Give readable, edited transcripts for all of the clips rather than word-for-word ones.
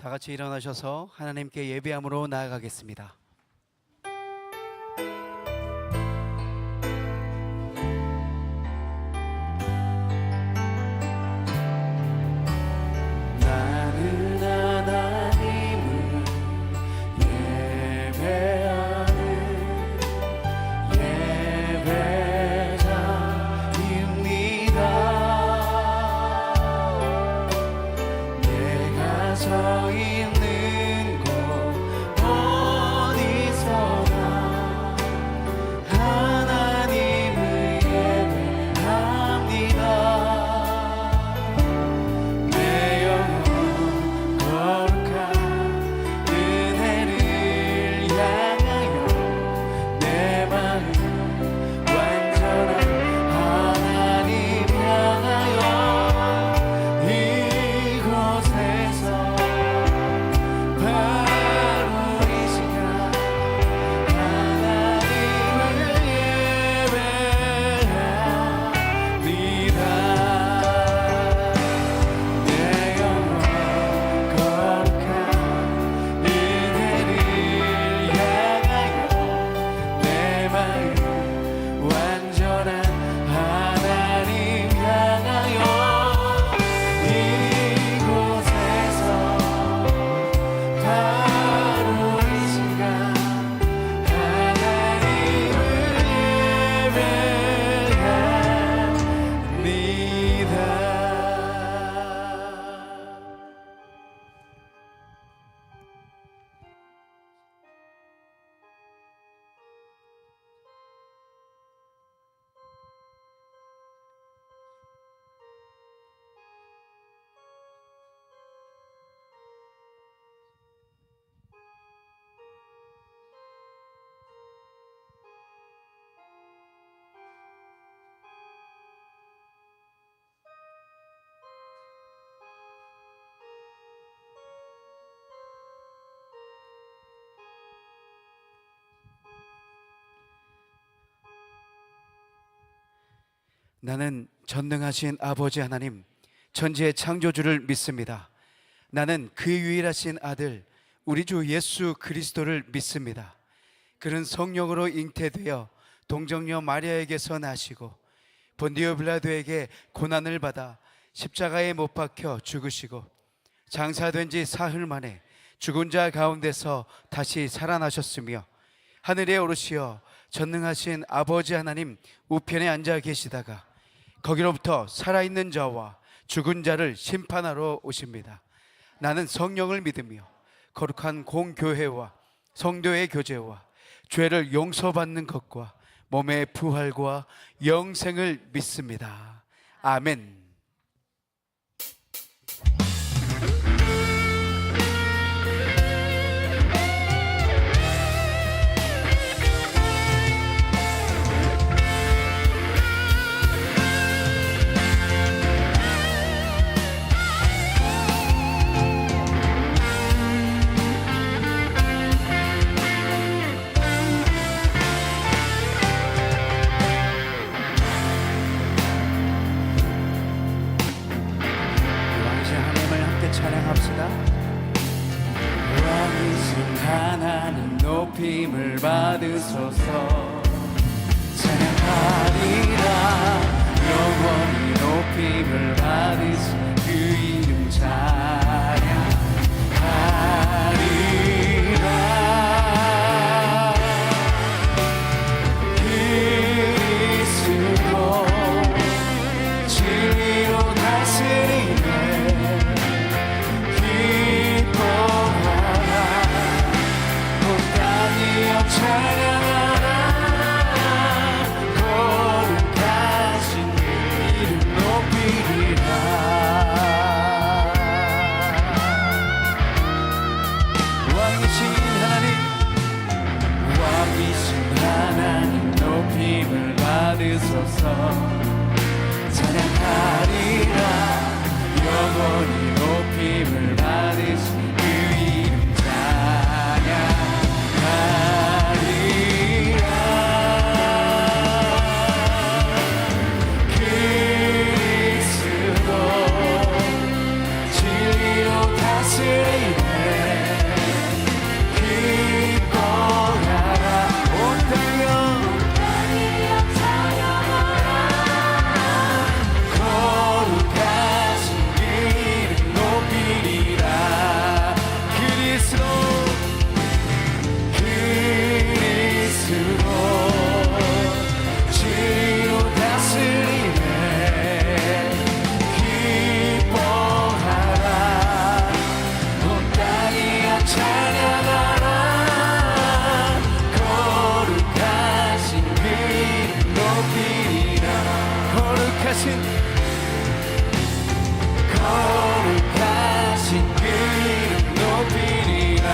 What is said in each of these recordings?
다 같이 일어나셔서 하나님께 예배함으로 나아가겠습니다. 나는 하나님을 예배하는 예배자입니다. 내가 서 있는 곳 어디서나 하나님을 예배합니다. 내 영혼 거룩한 은혜를 향하여 내 마음 완전한 하나님 향하여 이곳에서 바로 이 시간 하나님을 예배합니다. 내 영혼 거룩한 은혜를 향하여 내 마음 완전한 하나님 향하여 이곳에서 바로 이 시간 하나님을 예배합니다. 나는 전능하신 아버지 하나님, 천지의 창조주를 믿습니다. 나는 그 유일하신 아들, 우리 주 예수 그리스도를 믿습니다. 그는 성령으로 잉태되어 동정녀 마리아에게서 나시고 본디오 빌라도에게 고난을 받아 십자가에 못 박혀 죽으시고 장사된 지 사흘 만에 죽은 자 가운데서 다시 살아나셨으며 하늘에 오르시어 전능하신 아버지 하나님 우편에 앉아 계시다가 거기로부터 살아있는 자와 죽은 자를 심판하러 오십니다. 나는 성령을 믿으며 거룩한 공교회와 성도의 교제와 죄를 용서받는 것과 몸의 부활과 영생을 믿습니다. 아멘. 찬양합시다. 왕이신 하나님 높임을 받으소서. 찬양하리라. 영원히 높임을 받으신 그 이름 찬양하리라. 그리스도 진리로 다스리네. 찬양하라. 거룩하신 이름 높이리라. 왕이신 하나님 높임을 받으소서. 찬양하리라. 영원히 높임을 받으신 그 이름 찬양하리라. 그리스도 진리로 다스리네. 높이리라. 거룩하신 그 이름 높이리라.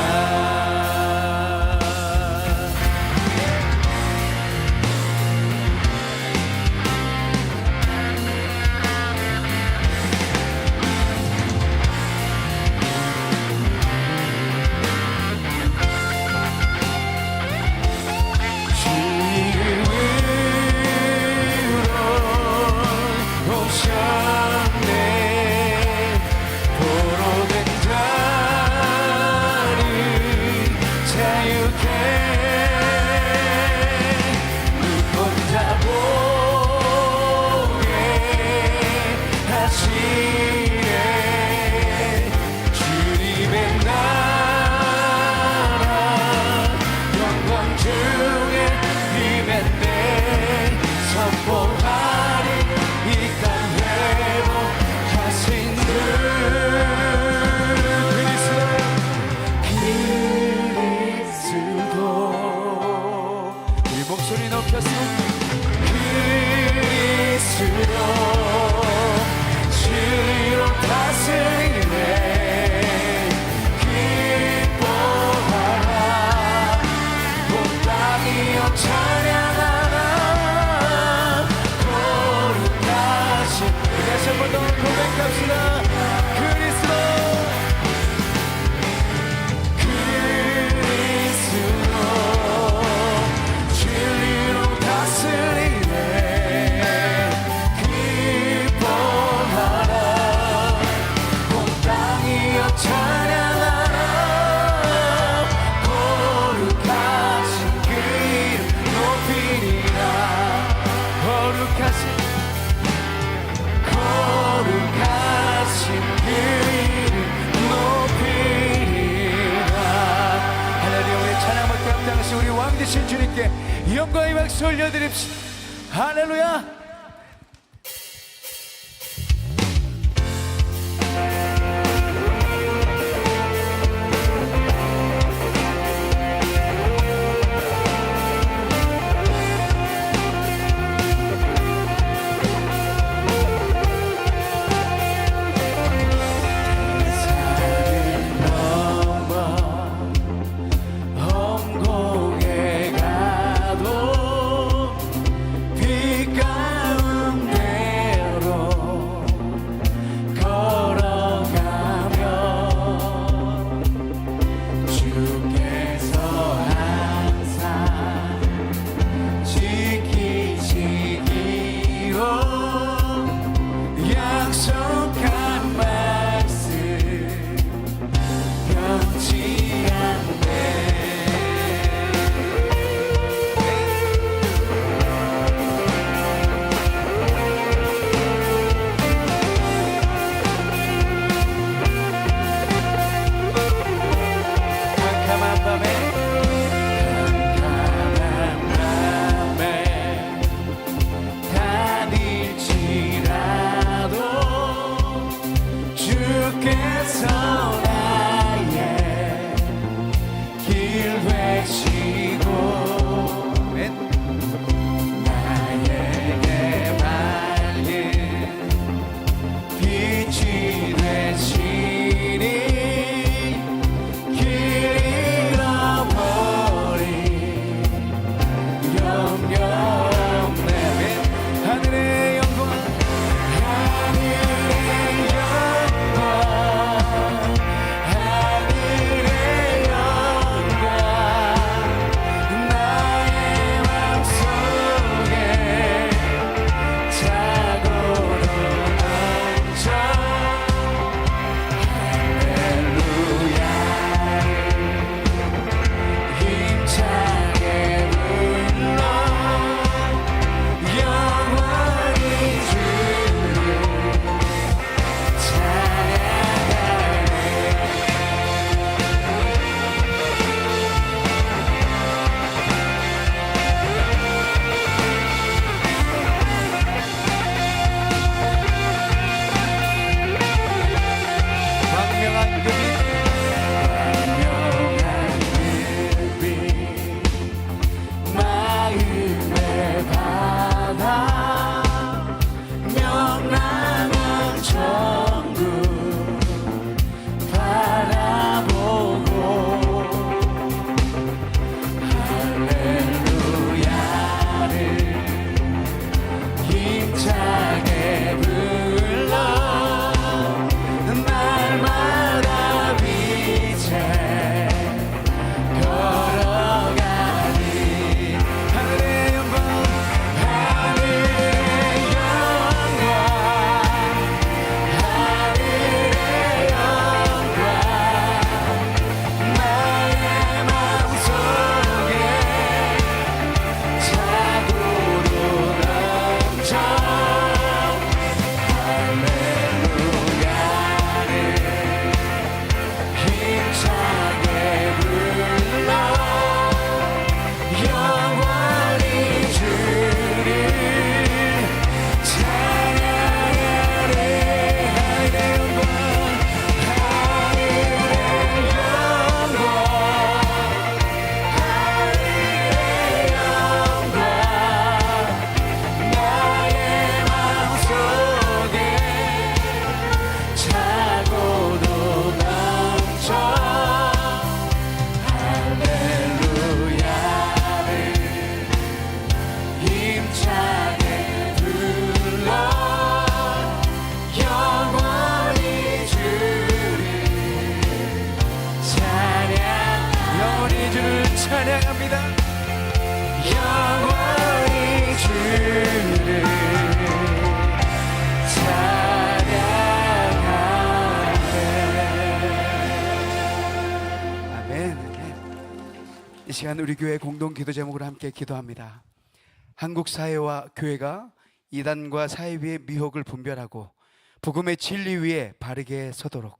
목소리 높여서 그리스도 주로 다스리네. 기뻐하라 온 땅이여 찬양하라. 거룩하신 다시 한 번 더 고백합시다. 그리스도 우리 왕 되신 주님께 영광의 박수 올려드립시다. 할렐루야. God 불러 날마다 빛에 걸어가리. 하늘의 영광 하늘의 영광 하늘의 영광 나의 마음속에 차고도 넘쳐 할렐루야를 힘차게 불러 영원히 주를 찬양하리. 하늘의 영광 하늘의 영광 하늘의 영광 나의 마음속에 차고도 넘쳐 할렐루야를 힘차게 불러 영원히 주를 찬양. 영원히 주를 찬양합니다. 영원히 주를 찬양하네. 아멘. 이 시간 우리 교회 공동 기도 제목으로 함께 기도합니다. 한국 사회와 교회가 이단과 사이비의 미혹을 분별하고 복음의 진리 위에 바르게 서도록,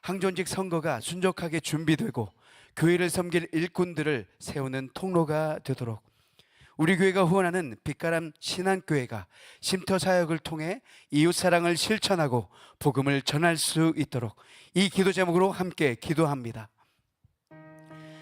항존직 선거가 순적하게 준비되고 교회를 섬길 일꾼들을 세우는 통로가 되도록, 우리 교회가 후원하는 빛가람 신앙교회가 쉼터 사역을 통해 이웃사랑을 실천하고 복음을 전할 수 있도록 이 기도 제목으로 함께 기도합니다.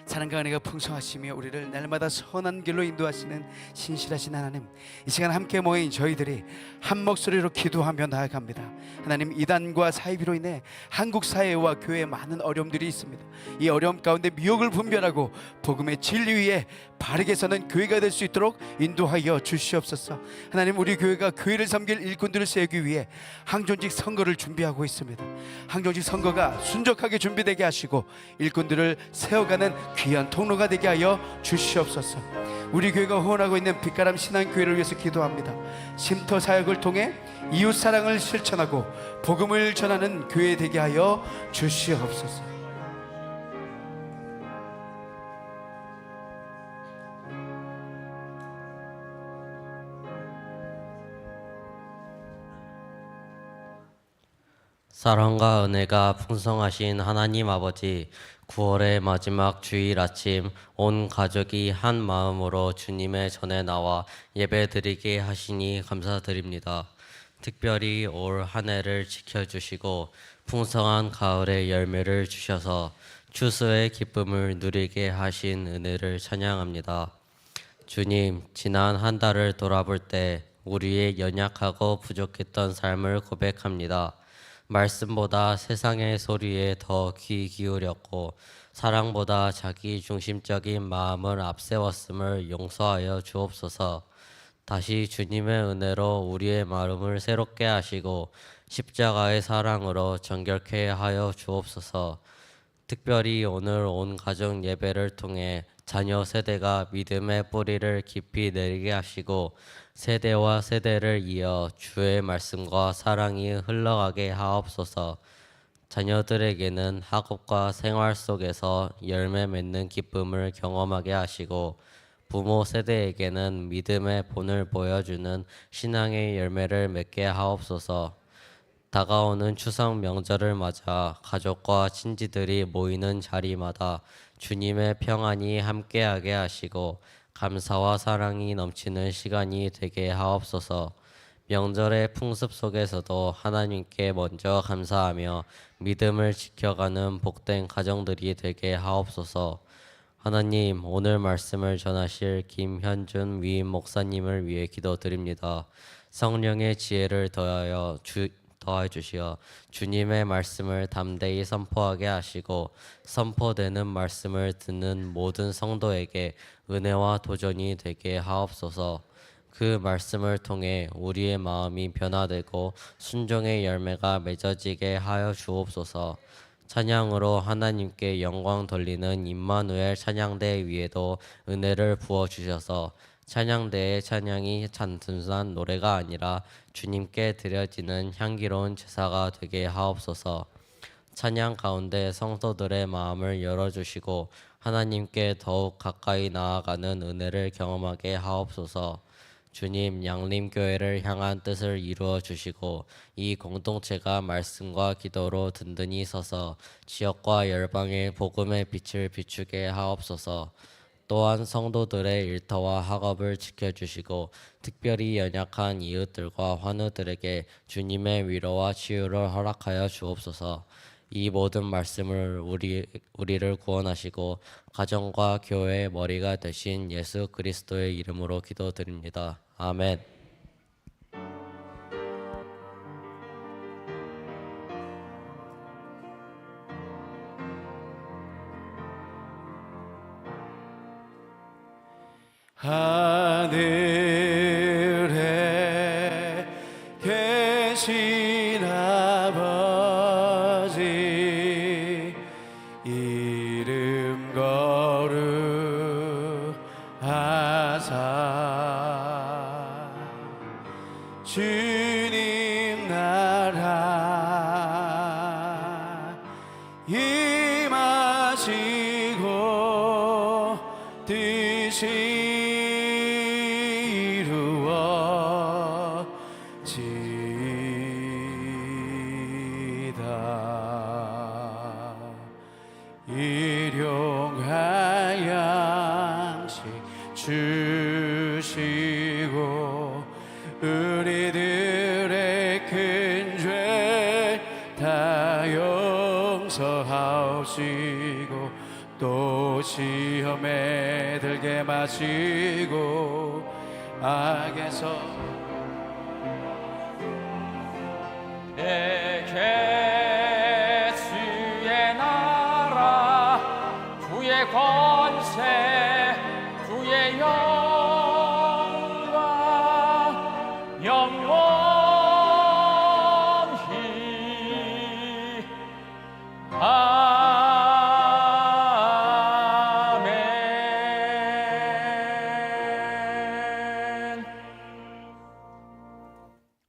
사랑과 은혜가 풍성하시며 우리를 날마다 선한 길로 인도하시는 신실하신 하나님, 이 시간 함께 모인 저희들이 한 목소리로 기도하며 나아갑니다. 하나님, 이단과 사이비로 인해 한국 사회와 교회에 많은 어려움들이 있습니다. 이 어려움 가운데 미혹을 분별하고 복음의 진리 위에 바르게 서는 교회가 될 수 있도록 인도하여 주시옵소서. 하나님, 우리 교회가 교회를 섬길 일꾼들을 세우기 위해 항존직 선거를 준비하고 있습니다. 항존직 선거가 순적하게 준비되게 하시고 일꾼들을 세워가는 귀한 통로가 되게 하여 주시옵소서. 우리 교회가 후원하고 있는 빛가람 신앙교회를 위해서 기도합니다. 쉼터 사역을 통해 이웃사랑을 실천하고 복음을 전하는 교회 되게 하여 주시옵소서. 사랑과 은혜가 풍성하신 하나님 아버지, 9월의 마지막 주일 아침 온 가족이 한 마음으로 주님의 전에 나와 예배드리게 하시니 감사드립니다. 특별히 올 한 해를 지켜주시고 풍성한 가을의 열매를 주셔서 추수의 기쁨을 누리게 하신 은혜를 찬양합니다. 주님, 지난 한 달을 돌아볼 때 우리의 연약하고 부족했던 삶을 고백합니다. 말씀보다 세상의 소리에 더 귀 기울였고 사랑보다 자기 중심적인 마음을 앞세웠음을 용서하여 주옵소서. 다시 주님의 은혜로 우리의 마음을 새롭게 하시고 십자가의 사랑으로 정결케 하여 주옵소서. 특별히 오늘 온 가정 예배를 통해 자녀 세대가 믿음의 뿌리를 깊이 내리게 하시고 세대와 세대를 이어 주의 말씀과 사랑이 흘러가게 하옵소서. 자녀들에게는 학업과 생활 속에서 열매 맺는 기쁨을 경험하게 하시고 부모 세대에게는 믿음의 본을 보여주는 신앙의 열매를 맺게 하옵소서. 다가오는 추석 명절을 맞아 가족과 친지들이 모이는 자리마다 주님의 평안이 함께하게 하시고 감사와 사랑이 넘치는 시간이 되게 하옵소서. 명절의 풍습 속에서도 하나님께 먼저 감사하며 믿음을 지켜가는 복된 가정들이 되게 하옵소서. 하나님, 오늘 말씀을 전하실 김현준 위임 목사님을 위해 기도드립니다. 성령의 지혜를 더하여 주시어 주님의 말씀을 담대히 선포하게 하시고 선포되는 말씀을 듣는 모든 성도에게 은혜와 도전이 되게 하옵소서. 그 말씀을 통해 우리의 마음이 변화되고 순종의 열매가 맺어지게 하여 주옵소서. 찬양으로 하나님께 영광 돌리는 임마누엘 찬양대 위에도 은혜를 부어 주셔서 찬양대의 찬양이 단순한 노래가 아니라 주님께 드려지는 향기로운 제사가 되게 하옵소서. 찬양 가운데 성도들의 마음을 열어주시고 하나님께 더욱 가까이 나아가는 은혜를 경험하게 하옵소서. 주님, 양림교회를 향한 뜻을 이루어 주시고 이 공동체가 말씀과 기도로 든든히 서서 지역과 열방의 복음의 빛을 비추게 하옵소서. 또한 성도들의 일터와 학업을 지켜주시고 특별히 연약한 이웃들과 환우들에게 주님의 위로와 치유를 허락하여 주옵소서. 이 모든 말씀을 우리를 구원하시고 가정과 교회의 머리가 되신 예수 그리스도의 이름으로 기도드립니다. 아멘. 하늘에 계신 아버지 이름 거룩하사 주님 나라 임하시고 뜻이 일용할 양식 주시고 우리들의 큰 죄 다 용서하시고 또 시험에 들게 마시고 악에서 내게 주의 나라 주의 권세 주의 영광 영원히 아멘.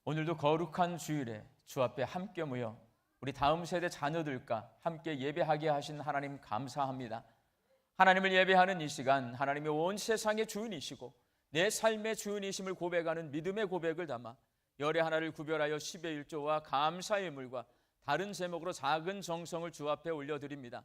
오늘도 거룩한 주일에 주 앞에 함께 모여 우리 다음 세대 자녀들과 함께 예배하게 하신 하나님 감사합니다. 하나님을 예배하는 이 시간 하나님이 온 세상의 주인이시고 내 삶의 주인이심을 고백하는 믿음의 고백을 담아 열의 하나를 구별하여 10의 1조와 감사의 예물과 다른 제목으로 작은 정성을 주 앞에 올려드립니다.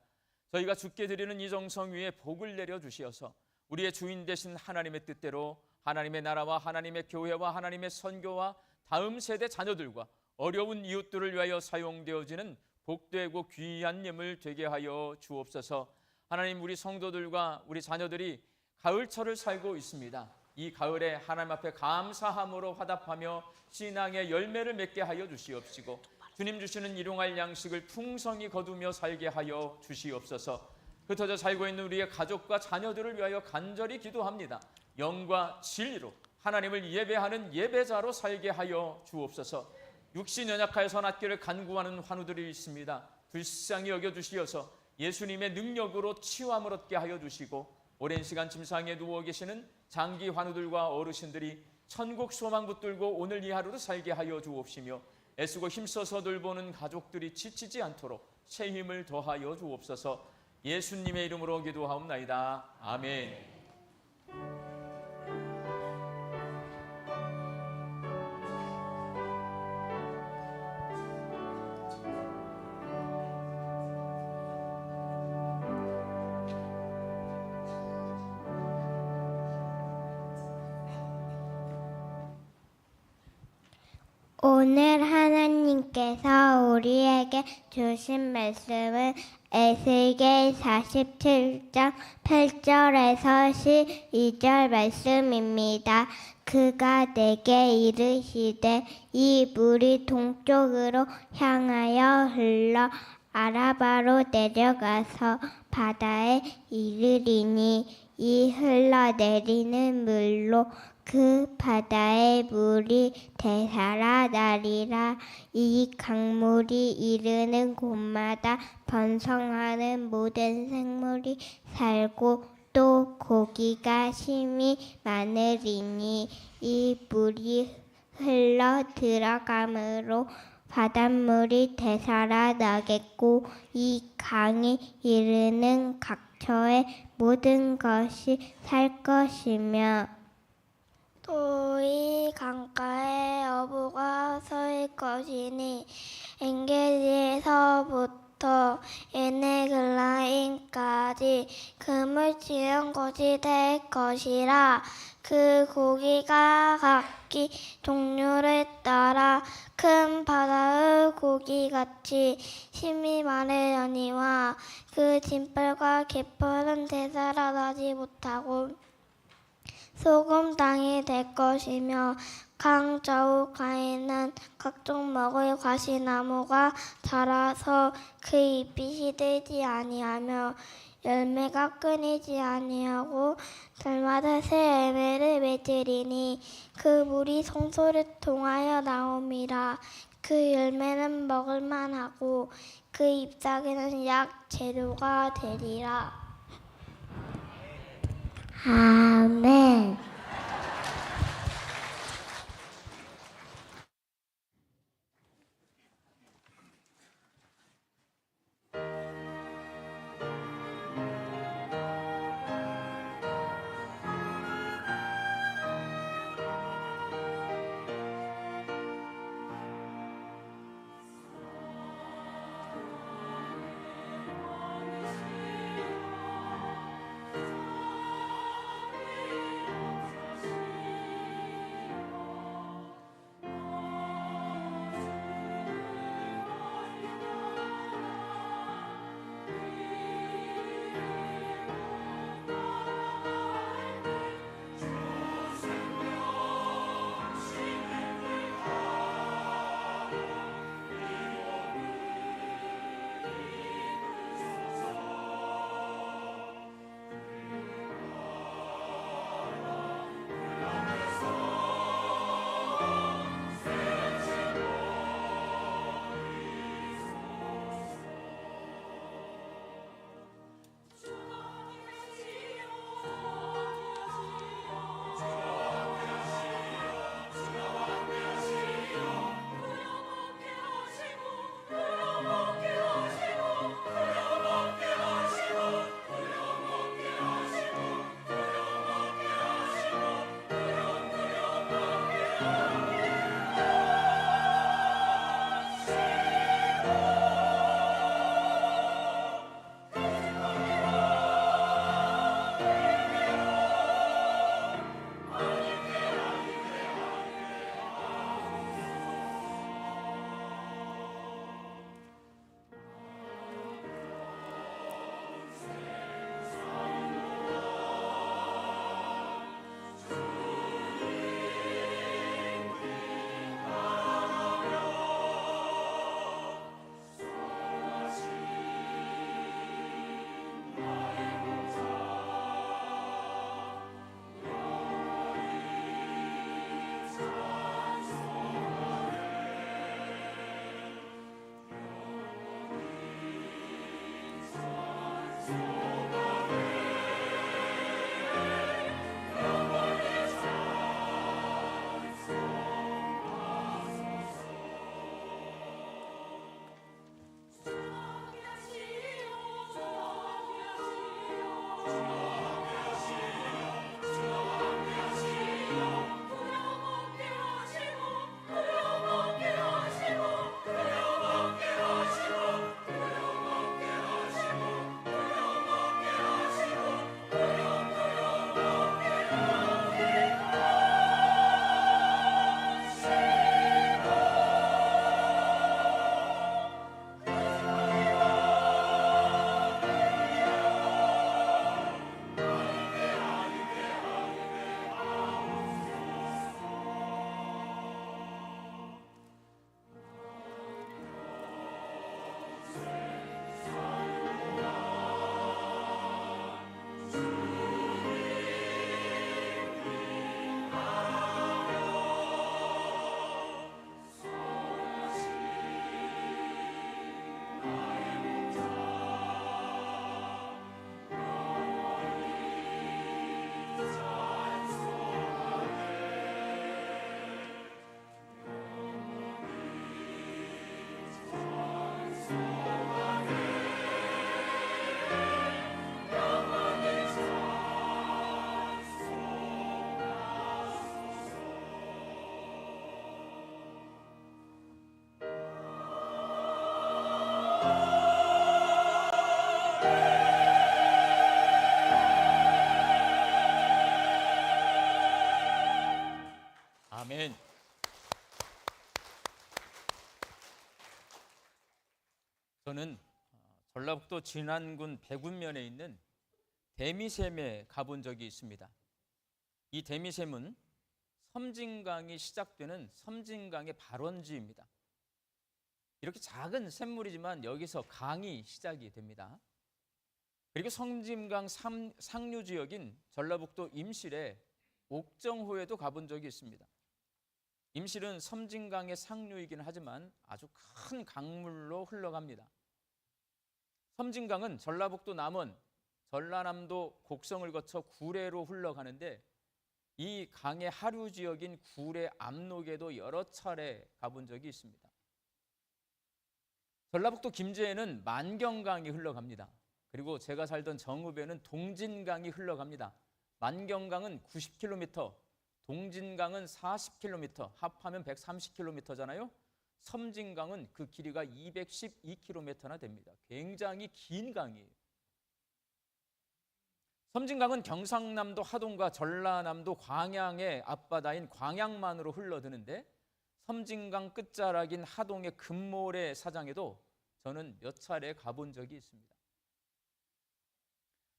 저희가 주께 드리는 이 정성 위에 복을 내려주시어서 우리의 주인 되신 하나님의 뜻대로 하나님의 나라와 하나님의 교회와 하나님의 선교와 다음 세대 자녀들과 어려운 이웃들을 위하여 사용되어지는 복되고 귀한 예물 되게 하여 주옵소서. 하나님, 우리 성도들과 우리 자녀들이 가을철을 살고 있습니다. 이 가을에 하나님 앞에 감사함으로 화답하며 신앙의 열매를 맺게 하여 주시옵시고 주님 주시는 일용할 양식을 풍성히 거두며 살게 하여 주시옵소서. 흩어져 살고 있는 우리의 가족과 자녀들을 위하여 간절히 기도합니다. 영과 진리로 하나님을 예배하는 예배자로 살게 하여 주옵소서. 육신 연약하여 선악기를 간구하는 환우들이 있습니다. 불쌍히 여겨주시어서 예수님의 능력으로 치유함을 얻게 하여 주시고 오랜 시간 침상에 누워 계시는 장기 환우들과 어르신들이 천국 소망 붙들고 오늘 이 하루를 살게 하여 주옵시며 애쓰고 힘써서 돌보는 가족들이 지치지 않도록 새 힘을 더하여 주옵소서. 예수님의 이름으로 기도하옵나이다. 아멘. 오늘 하나님께서 우리에게 주신 말씀은 에스겔 47장 8절에서 12절 말씀입니다. 그가 내게 이르시되 이 물이 동쪽으로 향하여 흘러 아라바로 내려가서 바다에 이르리니 이 흘러내리는 물로 그 바다의 물이 되살아나리라. 이 강물이 이르는 곳마다 번성하는 모든 생물이 살고 또 고기가 심히 많으리니 이 물이 흘러 들어가므로 바닷물이 되살아나겠고 이 강이 이르는 각처의 모든 것이 살 것이며 또 이 강가에 어부가 설 것이니 엔게디에서부터 에네글라임까지 금을 지은 곳이 될 것이라. 그 고기가 각기 종류를 따라 큰 바다의 고기같이 심히 많으려니와 그 짐벌과 갯벌은 되살아나지 못하고 소금 땅이 될 것이며 강 좌우가에는 각종 먹을 과시나무가 자라서 그 잎이 시들지 아니하며 열매가 끊이지 아니하고 달마다 새 열매를 맺으리니 그 물이 성소를 통하여 나옴이라. 그 열매는 먹을 만하고 그 잎사귀는 약 재료가 되리라. 아멘. 저는 전라북도 진안군 백운면에 있는 대미샘에 가본 적이 있습니다. 이 대미샘은 섬진강이 시작되는 섬진강의 발원지입니다. 이렇게 작은 샘물이지만 여기서 강이 시작이 됩니다. 그리고 섬진강 상류 지역인 전라북도 임실에 옥정호에도 가본 적이 있습니다. 임실은 섬진강의 상류이긴 하지만 아주 큰 강물로 흘러갑니다. 섬진강은 전라북도 남원, 전라남도 곡성을 거쳐 구례로 흘러가는데 이 강의 하류 지역인 구례 압록에도 여러 차례 가본 적이 있습니다. 전라북도 김제에는 만경강이 흘러갑니다. 그리고 제가 살던 정읍에는 동진강이 흘러갑니다. 만경강은 90km, 동진강은 40km, 합하면 130km잖아요. 섬진강은 그 길이가 212km나 됩니다. 굉장히 긴 강이에요. 섬진강은 경상남도 하동과 전라남도 광양의 앞바다인 광양만으로 흘러드는데 섬진강 끝자락인 하동의 금모래 사장에도 저는 몇 차례 가본 적이 있습니다.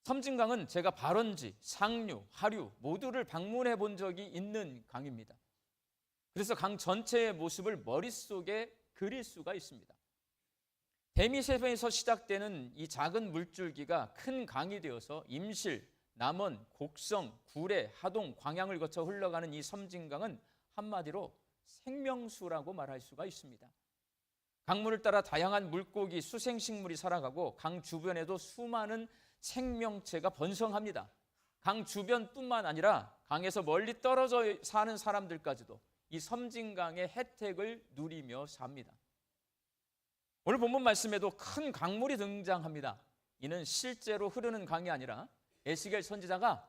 섬진강은 제가 발원지, 상류, 하류 모두를 방문해 본 적이 있는 강입니다. 그래서 강 전체의 모습을 머릿속에 그릴 수가 있습니다. 대미샘에서 시작되는 이 작은 물줄기가 큰 강이 되어서 임실, 남원, 곡성, 구례, 하동, 광양을 거쳐 흘러가는 이 섬진강은 한마디로 생명수라고 말할 수가 있습니다. 강물을 따라 다양한 물고기, 수생식물이 살아가고 강 주변에도 수많은 생명체가 번성합니다. 강 주변뿐만 아니라 강에서 멀리 떨어져 사는 사람들까지도 이 섬진강의 혜택을 누리며 삽니다. 오늘 본문 말씀에도 큰 강물이 등장합니다. 이는 실제로 흐르는 강이 아니라 에스겔 선지자가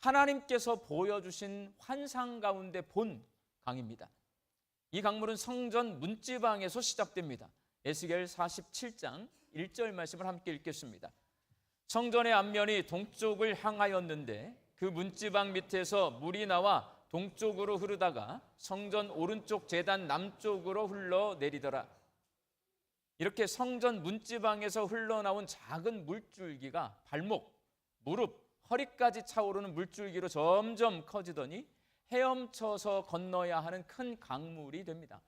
하나님께서 보여주신 환상 가운데 본 강입니다. 이 강물은 성전 문지방에서 시작됩니다. 에스겔 47장 1절 말씀을 함께 읽겠습니다. 성전의 앞면이 동쪽을 향하였는데 그 문지방 밑에서 물이 나와 동쪽으로 흐르다가 성전 오른쪽 제단 남쪽으로 흘러내리더라. 이렇게 성전 문지방에서 흘러나온 작은 물줄기가 발목, 무릎, 허리까지 차오르는 물줄기로 점점 커지더니 헤엄쳐서 건너야 하는 큰 강물이 됩니다.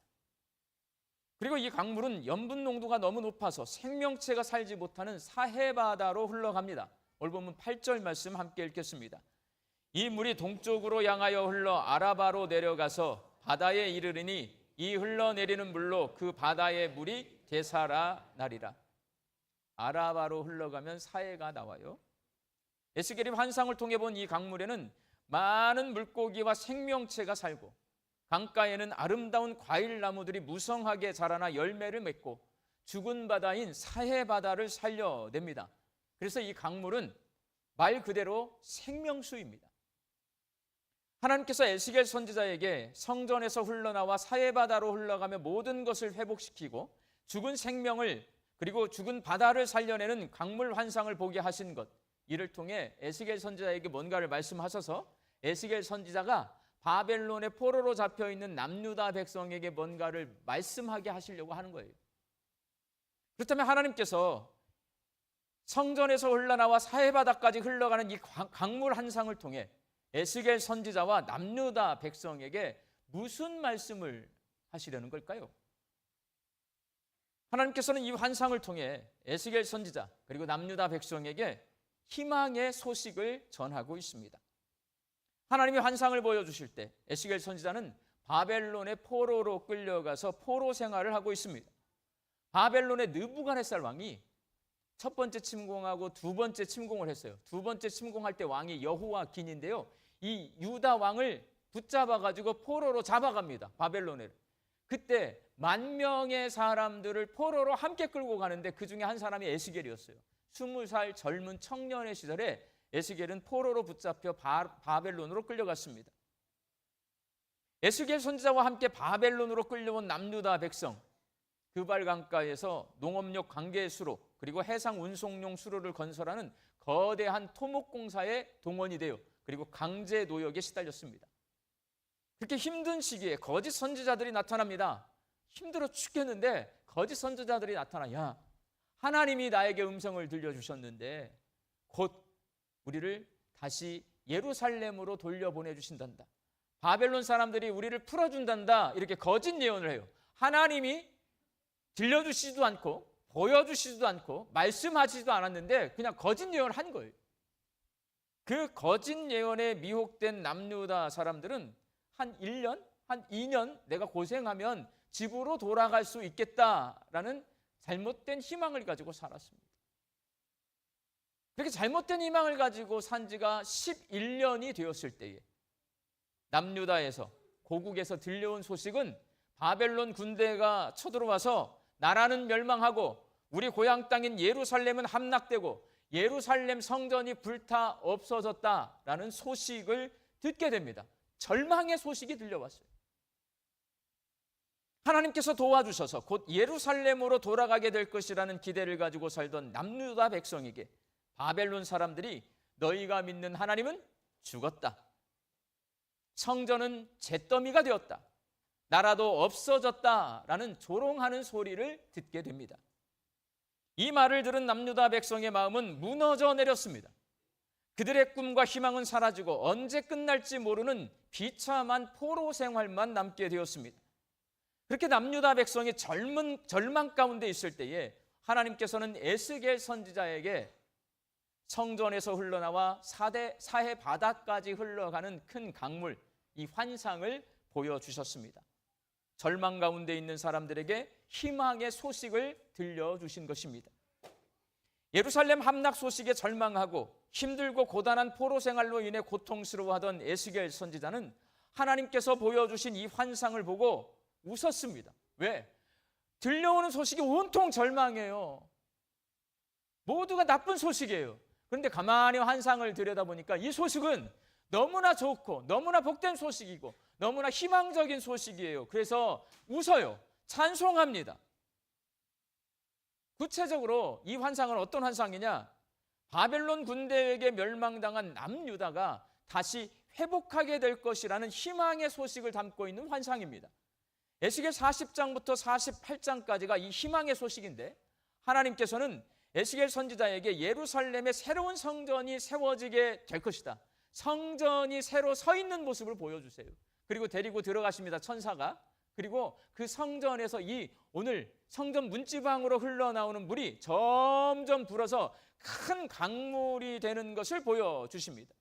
그리고 이 강물은 염분 농도가 너무 높아서 생명체가 살지 못하는 사해바다로 흘러갑니다. 오늘 본문 8절 말씀 함께 읽겠습니다. 이 물이 동쪽으로 향하여 흘러 아라바로 내려가서 바다에 이르르니 이 흘러내리는 물로 그 바다의 물이 되살아나리라. 아라바로 흘러가면 사해가 나와요. 에스겔이 환상을 통해 본 이 강물에는 많은 물고기와 생명체가 살고 강가에는 아름다운 과일나무들이 무성하게 자라나 열매를 맺고 죽은 바다인 사해바다를 살려냅니다. 그래서 이 강물은 말 그대로 생명수입니다. 하나님께서 에스겔 선지자에게 성전에서 흘러나와 사해바다로 흘러가며 모든 것을 회복시키고 죽은 생명을 그리고 죽은 바다를 살려내는 강물 환상을 보게 하신 것, 이를 통해 에스겔 선지자에게 뭔가를 말씀하셔서 에스겔 선지자가 바벨론의 포로로 잡혀있는 남유다 백성에게 뭔가를 말씀하게 하시려고 하는 거예요. 그렇다면 하나님께서 성전에서 흘러나와 사해바다까지 흘러가는 이 강물 환상을 통해 에스겔 선지자와 남유다 백성에게 무슨 말씀을 하시려는 걸까요? 하나님께서는 이 환상을 통해 에스겔 선지자 그리고 남유다 백성에게 희망의 소식을 전하고 있습니다. 하나님이 환상을 보여주실 때 에스겔 선지자는 바벨론의 포로로 끌려가서 포로 생활을 하고 있습니다. 바벨론의 느부갓네살 왕이 첫 번째 침공하고 두 번째 침공을 했어요. 두 번째 침공할 때 왕이 여호와긴인데요. 이 유다 왕을 붙잡아가지고 포로로 잡아갑니다. 바벨론에. 그때 10,000명의 사람들을 포로로 함께 끌고 가는데 그 중에 한 사람이 에스겔이었어요. 20살 젊은 청년의 시절에 에스겔은 포로로 붙잡혀 바벨론으로 끌려갔습니다. 에스겔 선지자와 함께 바벨론으로 끌려온 남유다 백성, 그발 강가에서 농업용 관계수로 그리고 해상 운송용 수로를 건설하는 거대한 토목공사에 동원이 되어 그리고 강제 노역에 시달렸습니다. 그렇게 힘든 시기에 거짓 선지자들이 나타납니다. 힘들어 죽겠는데 거짓 선지자들이 나타나, 야, 하나님이 나에게 음성을 들려주셨는데 곧 우리를 다시 예루살렘으로 돌려보내주신단다. 바벨론 사람들이 우리를 풀어준단다. 이렇게 거짓 예언을 해요. 하나님이 들려주시지도 않고 보여주시지도 않고 말씀하시지도 않았는데 그냥 거짓 예언을 한 거예요. 그 거짓 예언에 미혹된 남유다 사람들은 한 1년, 한 2년 내가 고생하면 집으로 돌아갈 수 있겠다라는 잘못된 희망을 가지고 살았습니다. 그렇게 잘못된 희망을 가지고 산 지가 11년이 되었을 때에 남유다에서 고국에서 들려온 소식은 바벨론 군대가 쳐들어와서 나라는 멸망하고 우리 고향 땅인 예루살렘은 함락되고 예루살렘 성전이 불타 없어졌다라는 소식을 듣게 됩니다. 절망의 소식이 들려왔어요. 하나님께서 도와주셔서 곧 예루살렘으로 돌아가게 될 것이라는 기대를 가지고 살던 남유다 백성에게 바벨론 사람들이 너희가 믿는 하나님은 죽었다. 성전은 잿더미가 되었다. 나라도 없어졌다라는 조롱하는 소리를 듣게 됩니다. 이 말을 들은 남유다 백성의 마음은 무너져 내렸습니다. 그들의 꿈과 희망은 사라지고 언제 끝날지 모르는 비참한 포로 생활만 남게 되었습니다. 그렇게 남유다 백성이 절망 가운데 있을 때에 하나님께서는 에스겔 선지자에게 성전에서 흘러나와 사해 바다까지 흘러가는 큰 강물, 이 환상을 보여주셨습니다. 절망 가운데 있는 사람들에게 희망의 소식을 들려주신 것입니다. 예루살렘 함락 소식에 절망하고 힘들고 고단한 포로 생활로 인해 고통스러워하던 에스겔 선지자는 하나님께서 보여주신 이 환상을 보고 웃었습니다. 왜? 들려오는 소식이 온통 절망이에요. 모두가 나쁜 소식이에요. 그런데 가만히 환상을 들여다보니까 이 소식은 너무나 좋고 너무나 복된 소식이고 너무나 희망적인 소식이에요. 그래서 웃어요. 찬송합니다. 구체적으로 이 환상은 어떤 환상이냐? 바벨론 군대에게 멸망당한 남유다가 다시 회복하게 될 것이라는 희망의 소식을 담고 있는 환상입니다. 에스겔 40장부터 48장까지가 이 희망의 소식인데 하나님께서는 에스겔 선지자에게 예루살렘의 새로운 성전이 세워지게 될 것이다. 성전이 새로 서 있는 모습을 보여주세요. 그리고 데리고 들어가십니다. 천사가. 그리고 그 성전에서 오늘 성전 문지방으로 흘러나오는 물이 점점 불어서 큰 강물이 되는 것을 보여주십니다.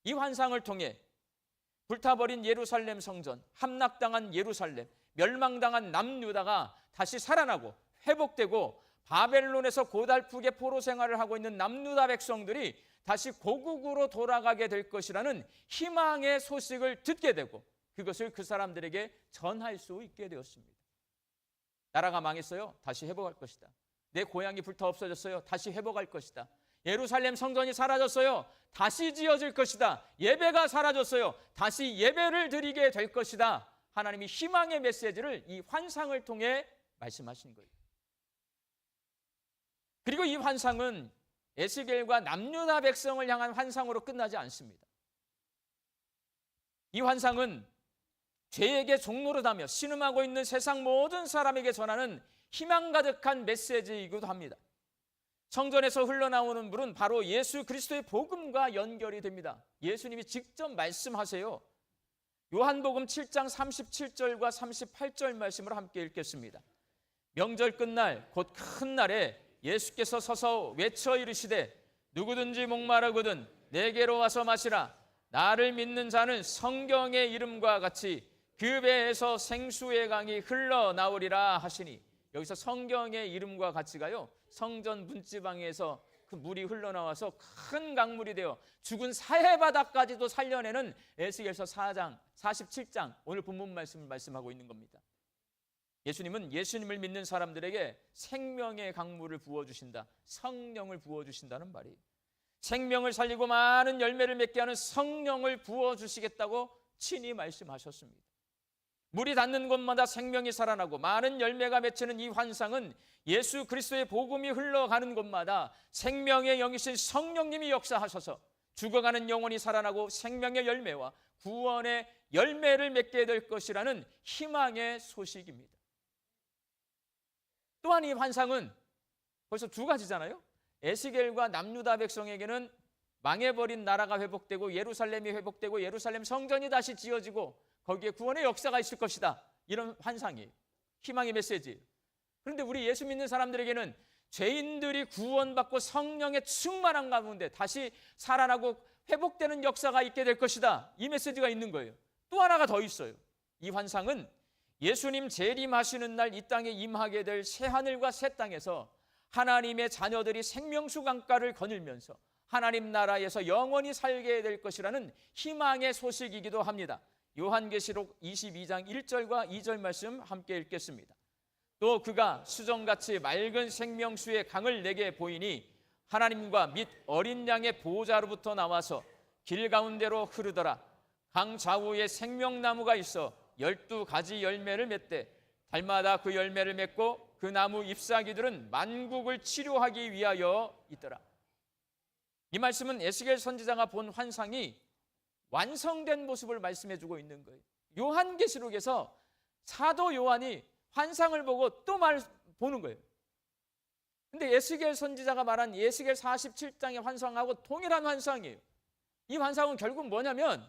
이 환상을 통해 불타버린 예루살렘 성전, 함락당한 예루살렘, 멸망당한 남유다가 다시 살아나고 회복되고 바벨론에서 고달프게 포로 생활을 하고 있는 남유다 백성들이 다시 고국으로 돌아가게 될 것이라는 희망의 소식을 듣게 되고 그것을 그 사람들에게 전할 수 있게 되었습니다. 나라가 망했어요. 다시 회복할 것이다. 내 고향이 불타 없어졌어요. 다시 회복할 것이다. 예루살렘 성전이 사라졌어요. 다시 지어질 것이다. 예배가 사라졌어요. 다시 예배를 드리게 될 것이다. 하나님이 희망의 메시지를 이 환상을 통해 말씀하신 거예요. 그리고 이 환상은 에스겔과 남유다 백성을 향한 환상으로 끝나지 않습니다. 이 환상은 죄에게 종노릇하며 신음하고 있는 세상 모든 사람에게 전하는 희망 가득한 메시지이기도 합니다. 성전에서 흘러나오는 물은 바로 예수 그리스도의 복음과 연결이 됩니다. 예수님이 직접 말씀하세요. 요한복음 7장 37절과 38절 말씀을 함께 읽겠습니다. 명절 끝날 곧 큰 날에 예수께서 서서 외쳐 이르시되 누구든지 목마르거든 내게로 와서 마시라. 나를 믿는 자는 성경의 이름과 같이 그 배에서 생수의 강이 흘러나오리라 하시니, 여기서 성경의 이름과 같이가요, 성전 문지방에서 그 물이 흘러나와서 큰 강물이 되어 죽은 사해바다까지도 살려내는 에스겔서 4장 47장 오늘 본문 말씀을 말씀하고 있는 겁니다. 예수님은 예수님을 믿는 사람들에게 생명의 강물을 부어주신다, 성령을 부어주신다는 말이에요. 생명을 살리고 많은 열매를 맺게 하는 성령을 부어주시겠다고 친히 말씀하셨습니다. 물이 닿는 곳마다 생명이 살아나고 많은 열매가 맺히는 이 환상은 예수 그리스도의 복음이 흘러가는 곳마다 생명의 영이신 성령님이 역사하셔서 죽어가는 영혼이 살아나고 생명의 열매와 구원의 열매를 맺게 될 것이라는 희망의 소식입니다. 또한 이 환상은 벌써 두 가지잖아요. 에스겔과 남유다 백성에게는 망해버린 나라가 회복되고 예루살렘이 회복되고 예루살렘 성전이 다시 지어지고 거기에 구원의 역사가 있을 것이다. 이런 환상이에요. 희망의 메시지. 그런데 우리 예수 믿는 사람들에게는 죄인들이 구원받고 성령의 충만한 가운데 다시 살아나고 회복되는 역사가 있게 될 것이다. 이 메시지가 있는 거예요. 또 하나가 더 있어요. 이 환상은 예수님 재림하시는 날 이 땅에 임하게 될 새하늘과 새 땅에서 하나님의 자녀들이 생명수 강가를 거닐면서 하나님 나라에서 영원히 살게 될 것이라는 희망의 소식이기도 합니다. 요한계시록 22장 1절과 2절 말씀 함께 읽겠습니다. 또 그가 수정같이 맑은 생명수의 강을 내게 보이니 하나님과 및 어린 양의 보호자로부터 나와서 길 가운데로 흐르더라. 강 좌우에 생명나무가 있어 12가지 열매를 맺되 달마다 그 열매를 맺고 그 나무 잎사귀들은 만국을 치료하기 위하여 있더라. 이 말씀은 에스겔 선지자가 본 환상이 완성된 모습을 말씀해 주고 있는 거예요. 요한계시록에서 사도 요한이 환상을 보고 또 보는 거예요. 근데 에스겔 선지자가 말한 에스겔 47장의 환상하고 동일한 환상이에요. 이 환상은 결국 뭐냐면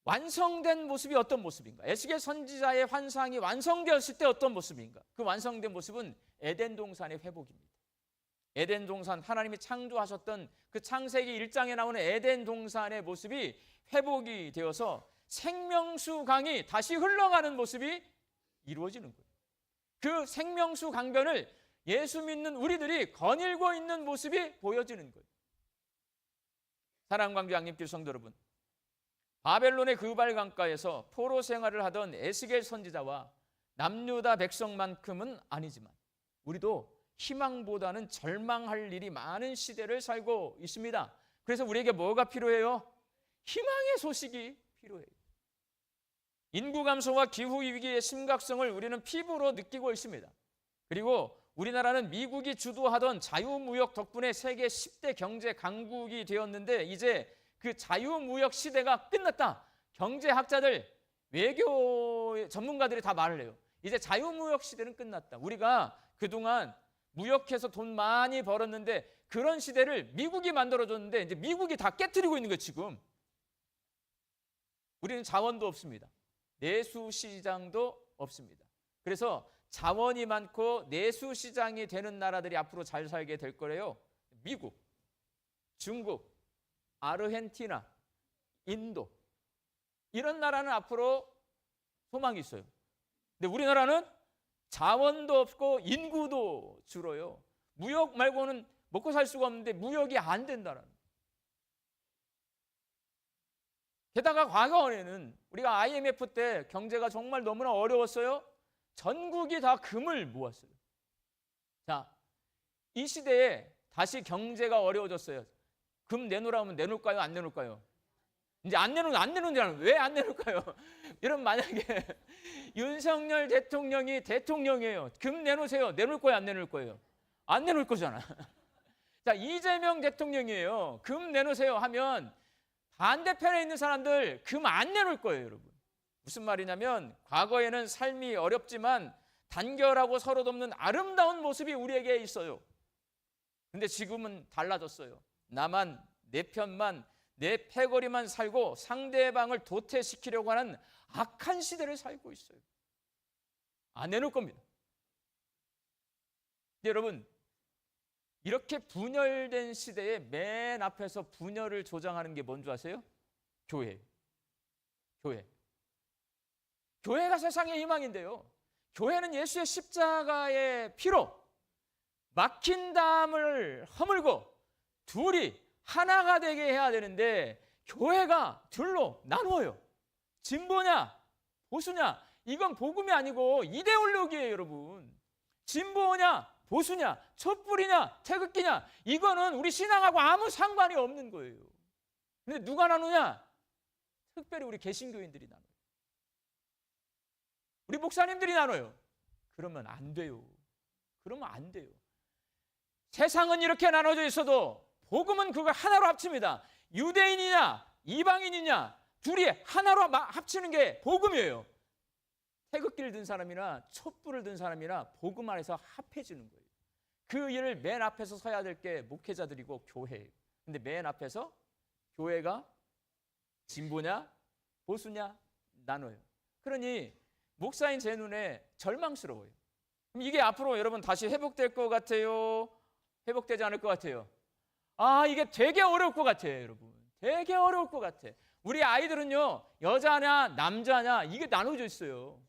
완성된 모습이 어떤 모습인가? 에스겔 선지자의 환상이 완성되었을 때 어떤 모습인가? 그 완성된 모습은 에덴 동산의 회복입니다. 에덴 동산, 하나님이 창조하셨던 그 창세기 1장에 나오는 에덴 동산의 모습이 회복이 되어서 생명수 강이 다시 흘러가는 모습이 이루어지는 거예요. 그 생명수 강변을 예수 믿는 우리들이 거닐고 있는 모습이 보여지는 거예요. 사랑하는 광주 양림길 성도 여러분, 바벨론의 그발 강가에서 포로 생활을 하던 에스겔 선지자와 남유다 백성만큼은 아니지만 우리도 희망보다는 절망할 일이 많은 시대를 살고 있습니다. 그래서 우리에게 뭐가 필요해요? 희망의 소식이 필요해요. 인구 감소와 기후 위기의 심각성을 우리는 피부로 느끼고 있습니다. 그리고 우리나라는 미국이 주도하던 자유무역 덕분에 세계 10대 경제 강국이 되었는데 이제 그 자유무역 시대가 끝났다. 경제학자들, 외교 전문가들이 다 말을 해요. 이제 자유무역 시대는 끝났다. 우리가 그동안 무역해서 돈 많이 벌었는데 그런 시대를 미국이 만들어줬는데 이제 미국이 다 깨트리고 있는 거예요, 지금. 우리는 자원도 없습니다. 내수시장도 없습니다. 그래서 자원이 많고 내수시장이 되는 나라들이 앞으로 잘 살게 될 거래요. 미국, 중국, 아르헨티나, 인도 이런 나라는 앞으로 소망이 있어요. 근데 우리나라는 자원도 없고 인구도 줄어요. 무역 말고는 먹고 살 수가 없는데 무역이 안 된다는. 게다가 과거에는 우리가 IMF 때 경제가 정말 너무나 어려웠어요. 전국이 다 금을 모았어요. 자, 이 시대에 다시 경제가 어려워졌어요. 금 내놓으라면 내놓을까요? 안 내놓을까요? 이제 안 내놓는다는 왜 안 내놓을까요? 여러분 만약에 윤석열 대통령이 대통령이에요. 금 내놓으세요. 내놓을 거예요? 안 내놓을 거예요? 안 내놓을 거잖아. 자, 이재명 대통령이에요. 금 내놓으세요 하면 반대편에 있는 사람들 금 안 내놓을 거예요, 여러분. 무슨 말이냐면 과거에는 삶이 어렵지만 단결하고 서로 돕는 아름다운 모습이 우리에게 있어요. 근데 지금은 달라졌어요. 나만, 내 편만, 내 패거리만 살고 상대방을 도태시키려고 하는 악한 시대를 살고 있어요. 안 내놓을 겁니다. 여러분, 이렇게 분열된 시대에 맨 앞에서 분열을 조장하는 게 뭔지 아세요? 교회예요. 교회. 교회가 세상의 희망인데요. 교회는 예수의 십자가의 피로 막힌 담을 허물고 둘이 하나가 되게 해야 되는데 교회가 둘로 나누어요. 진보냐 보수냐 이건 복음이 아니고 이데올로기예요, 여러분. 진보냐 보수냐 촛불이냐 태극기냐 이거는 우리 신앙하고 아무 상관이 없는 거예요. 근데 누가 나누냐? 특별히 우리 개신교인들이 나눠요. 우리 목사님들이 나눠요. 그러면 안 돼요. 그러면 안 돼요. 세상은 이렇게 나눠져 있어도 복음은 그걸 하나로 합칩니다. 유대인이냐 이방인이냐 둘이 하나로 합치는 게 복음이에요. 태극기를 든 사람이나 촛불을 든 사람이나 복음 안에서 합해지는 거예요. 그 일을 맨 앞에서 서야 될 게 목회자들이고 교회예요. 근데 맨 앞에서 교회가 진보냐 보수냐 나눠요. 그러니 목사인 제 눈에 절망스러워요. 그럼 이게 앞으로 여러분 다시 회복될 것 같아요? 회복되지 않을 것 같아요? 이게 되게 어려울 것 같아요, 여러분. 되게 어려울 것 같아. 우리 아이들은요, 여자냐 남자냐 이게 나눠져 있어요.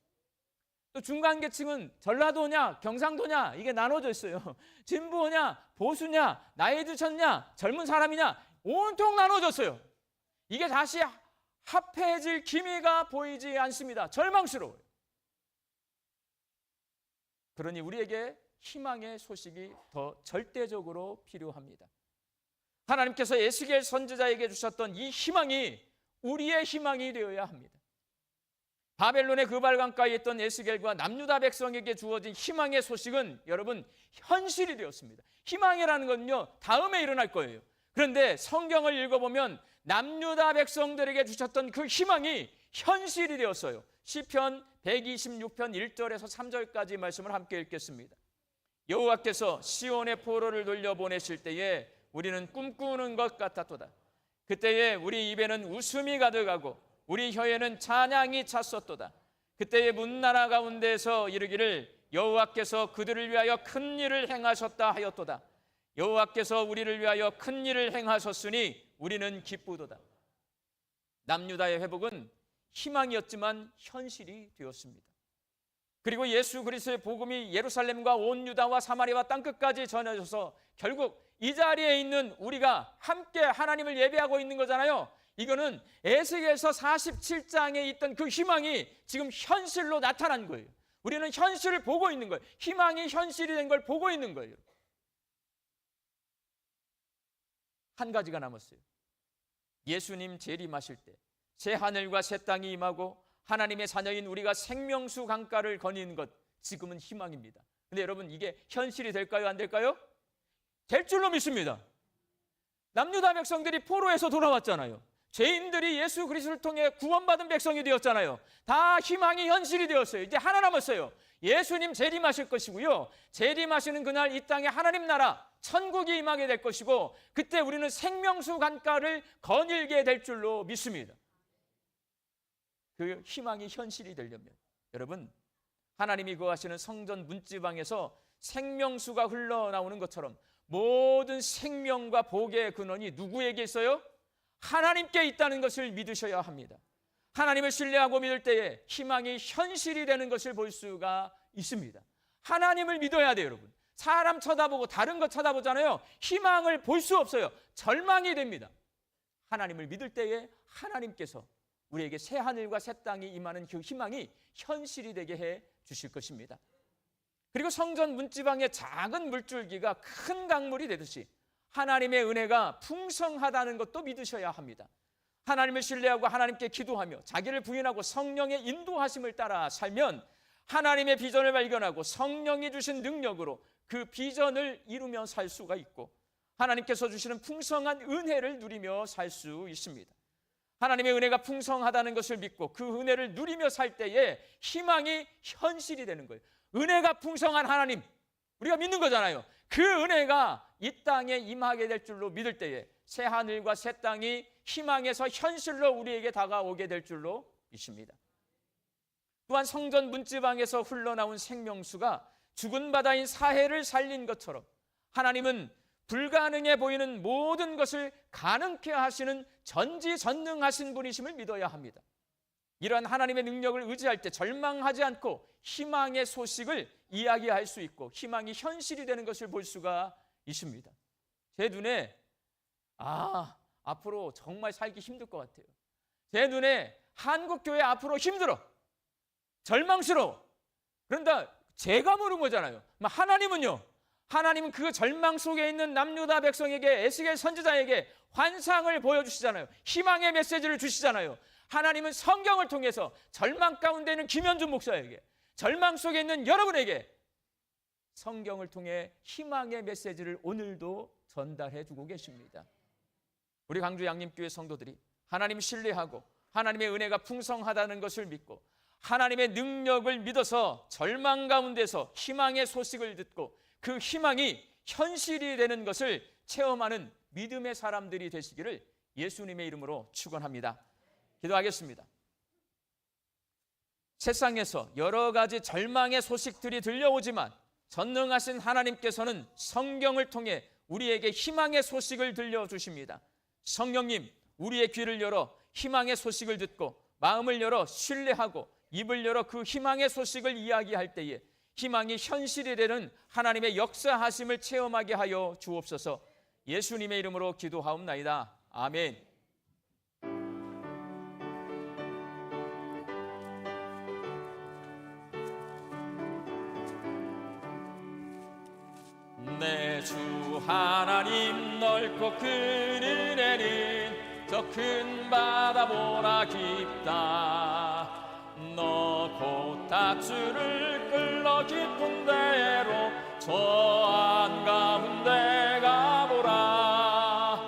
또 중간 계층은 전라도냐 경상도냐 이게 나눠져 있어요. 진보냐 보수냐 나이 드셨냐 젊은 사람이냐 온통 나눠졌어요. 이게 다시 합해질 기미가 보이지 않습니다. 절망스러워요. 그러니 우리에게 희망의 소식이 더 절대적으로 필요합니다. 하나님께서 에스겔 선지자에게 주셨던 이 희망이 우리의 희망이 되어야 합니다. 바벨론의 그발강가에 있던 에스겔과 남유다 백성에게 주어진 희망의 소식은 여러분 현실이 되었습니다. 희망이라는 건요 다음에 일어날 거예요. 그런데 성경을 읽어보면 남유다 백성들에게 주셨던 그 희망이 현실이 되었어요. 시편 126편 1절에서 3절까지 말씀을 함께 읽겠습니다. 여호와께서 시온의 포로를 돌려보내실 때에 우리는 꿈꾸는 것 같았도다. 그때에 우리 입에는 웃음이 가득하고 우리 혀에는 찬양이 찼었도다. 그때에 문나라 가운데서 이르기를 여호와께서 그들을 위하여 큰 일을 행하셨다 하였도다. 여호와께서 우리를 위하여 큰 일을 행하셨으니 우리는 기쁘도다. 남유다의 회복은 희망이었지만 현실이 되었습니다. 그리고 예수 그리스도의 복음이 예루살렘과 온 유다와 사마리아와 땅끝까지 전해져서 결국 이 자리에 있는 우리가 함께 하나님을 예배하고 있는 거잖아요. 이거는 에스겔서 47장에 있던 그 희망이 지금 현실로 나타난 거예요. 우리는 현실을 보고 있는 거예요. 희망이 현실이 된 걸 보고 있는 거예요. 한 가지가 남았어요. 예수님 재림하실 때 새 하늘과 새 땅이 임하고 하나님의 자녀인 우리가 생명수 강가를 거니는 것, 지금은 희망입니다. 근데 여러분 이게 현실이 될까요? 안 될까요? 될 줄로 믿습니다. 남유다 백성들이 포로에서 돌아왔잖아요. 죄인들이 예수 그리스도를 통해 구원받은 백성이 되었잖아요. 다 희망이 현실이 되었어요. 이제 하나 남았어요. 예수님 재림하실 것이고요. 재림하시는 그날 이 땅에 하나님 나라 천국이 임하게 될 것이고 그때 우리는 생명수 강가를 거닐게 될 줄로 믿습니다. 그 희망이 현실이 되려면 여러분 하나님이 거하시는 성전 문지방에서 생명수가 흘러나오는 것처럼 모든 생명과 복의 근원이 누구에게 있어요? 하나님께 있다는 것을 믿으셔야 합니다. 하나님을 신뢰하고 믿을 때에 희망이 현실이 되는 것을 볼 수가 있습니다. 하나님을 믿어야 돼요, 여러분. 사람 쳐다보고 다른 것 쳐다보잖아요. 희망을 볼 수 없어요. 절망이 됩니다. 하나님을 믿을 때에 하나님께서 우리에게 새 하늘과 새 땅이 임하는 그 희망이 현실이 되게 해 주실 것입니다. 그리고 성전 문지방의 작은 물줄기가 큰 강물이 되듯이 하나님의 은혜가 풍성하다는 것도 믿으셔야 합니다. 하나님을 신뢰하고 하나님께 기도하며 자기를 부인하고 성령의 인도하심을 따라 살면 하나님의 비전을 발견하고 성령이 주신 능력으로 그 비전을 이루며 살 수가 있고 하나님께서 주시는 풍성한 은혜를 누리며 살 수 있습니다. 하나님의 은혜가 풍성하다는 것을 믿고 그 은혜를 누리며 살 때에 희망이 현실이 되는 거예요. 은혜가 풍성한 하나님, 우리가 믿는 거잖아요. 그 은혜가 이 땅에 임하게 될 줄로 믿을 때에 새 하늘과 새 땅이 희망에서 현실로 우리에게 다가오게 될 줄로 믿습니다. 또한 성전 문지방에서 흘러나온 생명수가 죽은 바다인 사해를 살린 것처럼 하나님은 불가능해 보이는 모든 것을 가능케 하시는 전지전능하신 분이심을 믿어야 합니다. 이러한 하나님의 능력을 의지할 때 절망하지 않고 희망의 소식을 이야기할 수 있고 희망이 현실이 되는 것을 볼 수가 있습니다. 제 눈에 앞으로 정말 살기 힘들 것 같아요. 제 눈에 한국교회 앞으로 힘들어, 절망스러워. 그런데 제가 모르는 거잖아요. 하나님은요, 하나님은 그 절망 속에 있는 남유다 백성에게 에스겔 선지자에게 환상을 보여주시잖아요. 희망의 메시지를 주시잖아요. 하나님은 성경을 통해서 절망 가운데 있는 김현준 목사에게, 절망 속에 있는 여러분에게 성경을 통해 희망의 메시지를 오늘도 전달해 주고 계십니다. 우리 광주 양림교회 성도들이 하나님 신뢰하고 하나님의 은혜가 풍성하다는 것을 믿고 하나님의 능력을 믿어서 절망 가운데서 희망의 소식을 듣고 그 희망이 현실이 되는 것을 체험하는 믿음의 사람들이 되시기를 예수님의 이름으로 축원합니다. 기도하겠습니다. 세상에서 여러 가지 절망의 소식들이 들려오지만 전능하신 하나님께서는 성경을 통해 우리에게 희망의 소식을 들려주십니다. 성령님, 우리의 귀를 열어 희망의 소식을 듣고 마음을 열어 신뢰하고 입을 열어 그 희망의 소식을 이야기할 때에 희망이 현실이 되는 하나님의 역사하심을 체험하게 하여 주옵소서. 예수님의 이름으로 기도하옵나이다. 아멘. 내 주 하나님 넓고 큰 은혜는 저 큰 바다보다 깊다. 너 곧 닷줄을 끌러 깊은 데로 저 한가운데 가보라.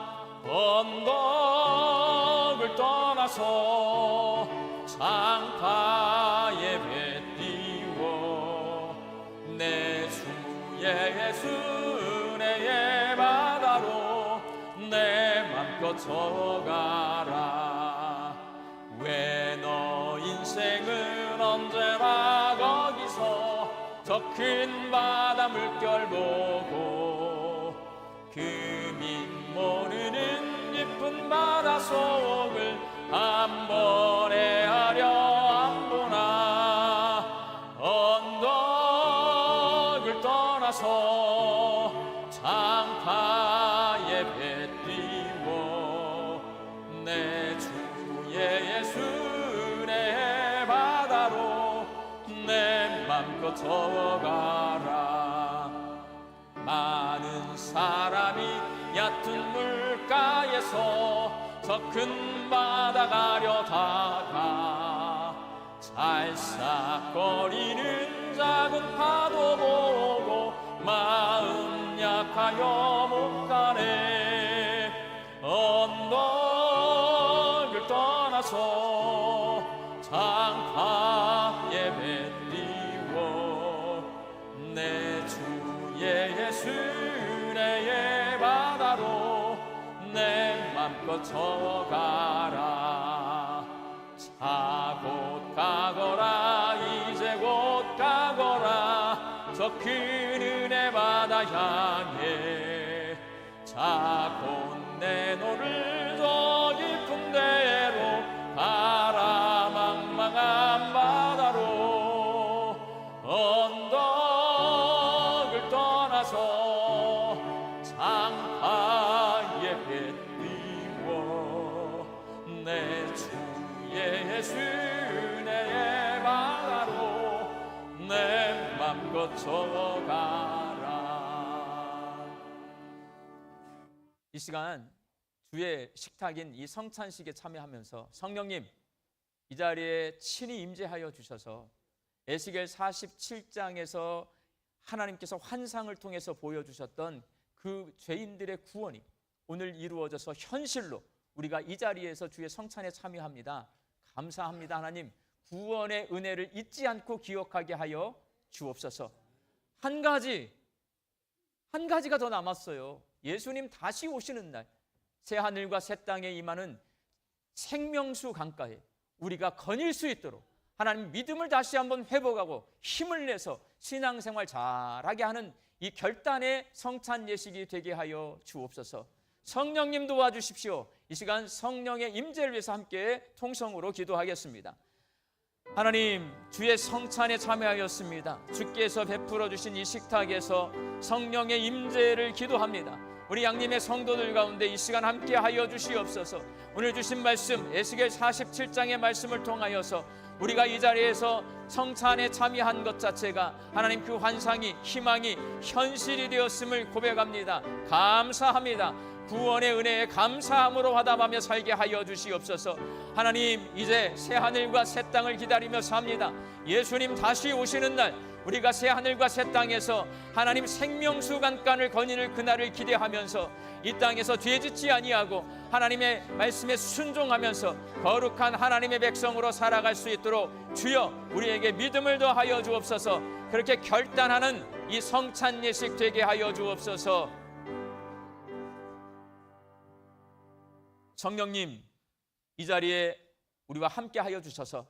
언덕을 떠나서 장파에 배 띄워 내 주의 예수 은혜의 바다로 내 맘껏 저가라. 왜 너 인생은 언제나 거기서 저 큰 바다 물결 보고 금이 모르는 깊은 바다 속을 한 번에 하려 안 보나. 언덕을 떠나서 장파에 배 띄워 내 주의 예수 은혜의 바다로 내 맘껏 저가라. 많은 사람이 얕은 물가에서 저 큰 바다 가려다가 찰싹거리는 작은 파도 보고 마음 약하여 못 가네. 언덕을 떠나서 장파에 배 띄워 내 주의 예수 은혜의 바다로 내 맘껏 저가라. 자 곧 가거라 이제 곧 가거라 저 큰 은혜 바다 향해. 자 곧 내 너를 저 깊은 데로 가라. 망망한 바다로 언덕을 떠나서 장파에 배 띄워 내 주의 예수 은혜의 바다로 내 맘껏 저가라. 이 시간 주의 식탁인 이 성찬식에 참여하면서 성령님 이 자리에 친히 임재하여 주셔서 에스겔 47장에서 하나님께서 환상을 통해서 보여주셨던 그 죄인들의 구원이 오늘 이루어져서 현실로 우리가 이 자리에서 주의 성찬에 참여합니다. 감사합니다. 하나님 구원의 은혜를 잊지 않고 기억하게 하여 주옵소서. 한 가지가 더 남았어요. 예수님 다시 오시는 날 새 하늘과 새 땅에 임하는 생명수 강가에 우리가 거닐 수 있도록 하나님 믿음을 다시 한번 회복하고 힘을 내서 신앙생활 잘하게 하는 이 결단의 성찬 예식이 되게 하여 주옵소서. 성령님 도와주십시오. 이 시간 성령의 임재를 위해서 함께 통성으로 기도하겠습니다. 하나님 주의 성찬에 참여하였습니다. 주께서 베풀어 주신 이 식탁에서 성령의 임재를 기도합니다. 우리 양림의 성도들 가운데 이 시간 함께 하여 주시옵소서. 오늘 주신 말씀 에스겔 47장의 말씀을 통하여서 우리가 이 자리에서 성찬에 참여한 것 자체가 하나님 그 환상이 희망이 현실이 되었음을 고백합니다. 감사합니다. 구원의 은혜에 감사함으로 화답하며 살게 하여 주시옵소서. 하나님, 이제 새 하늘과 새 땅을 기다리며 삽니다. 예수님 다시 오시는 날 우리가 새 하늘과 새 땅에서 하나님 생명수 강간을 거니는 그날을 기대하면서 이 땅에서 죄짓지 아니하고 하나님의 말씀에 순종하면서 거룩한 하나님의 백성으로 살아갈 수 있도록 주여 우리에게 믿음을 더하여 주옵소서. 그렇게 결단하는 이 성찬 예식 되게 하여 주옵소서. 성령님, 이 자리에 우리와 함께 하여 주셔서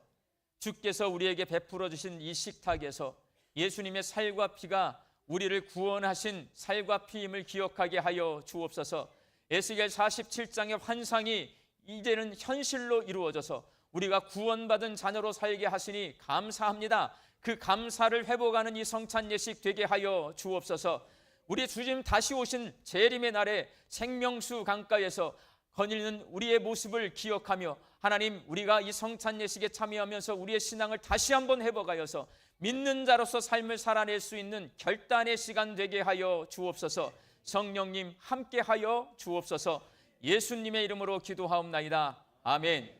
주께서 우리에게 베풀어 주신 이 식탁에서 예수님의 살과 피가 우리를 구원하신 살과 피임을 기억하게 하여 주옵소서. 에스겔 47장의 환상이 이제는 현실로 이루어져서 우리가 구원받은 자녀로 살게 하시니 감사합니다. 그 감사를 회복하는 이 성찬 예식 되게 하여 주옵소서. 우리 주님 다시 오신 재림의 날에 생명수 강가에서 거닐는 우리의 모습을 기억하며 하나님, 우리가 이 성찬 예식에 참여하면서 우리의 신앙을 다시 한번 회복하여서 믿는 자로서 삶을 살아낼 수 있는 결단의 시간 되게 하여 주옵소서. 성령님 함께 하여 주옵소서. 예수님의 이름으로 기도하옵나이다. 아멘.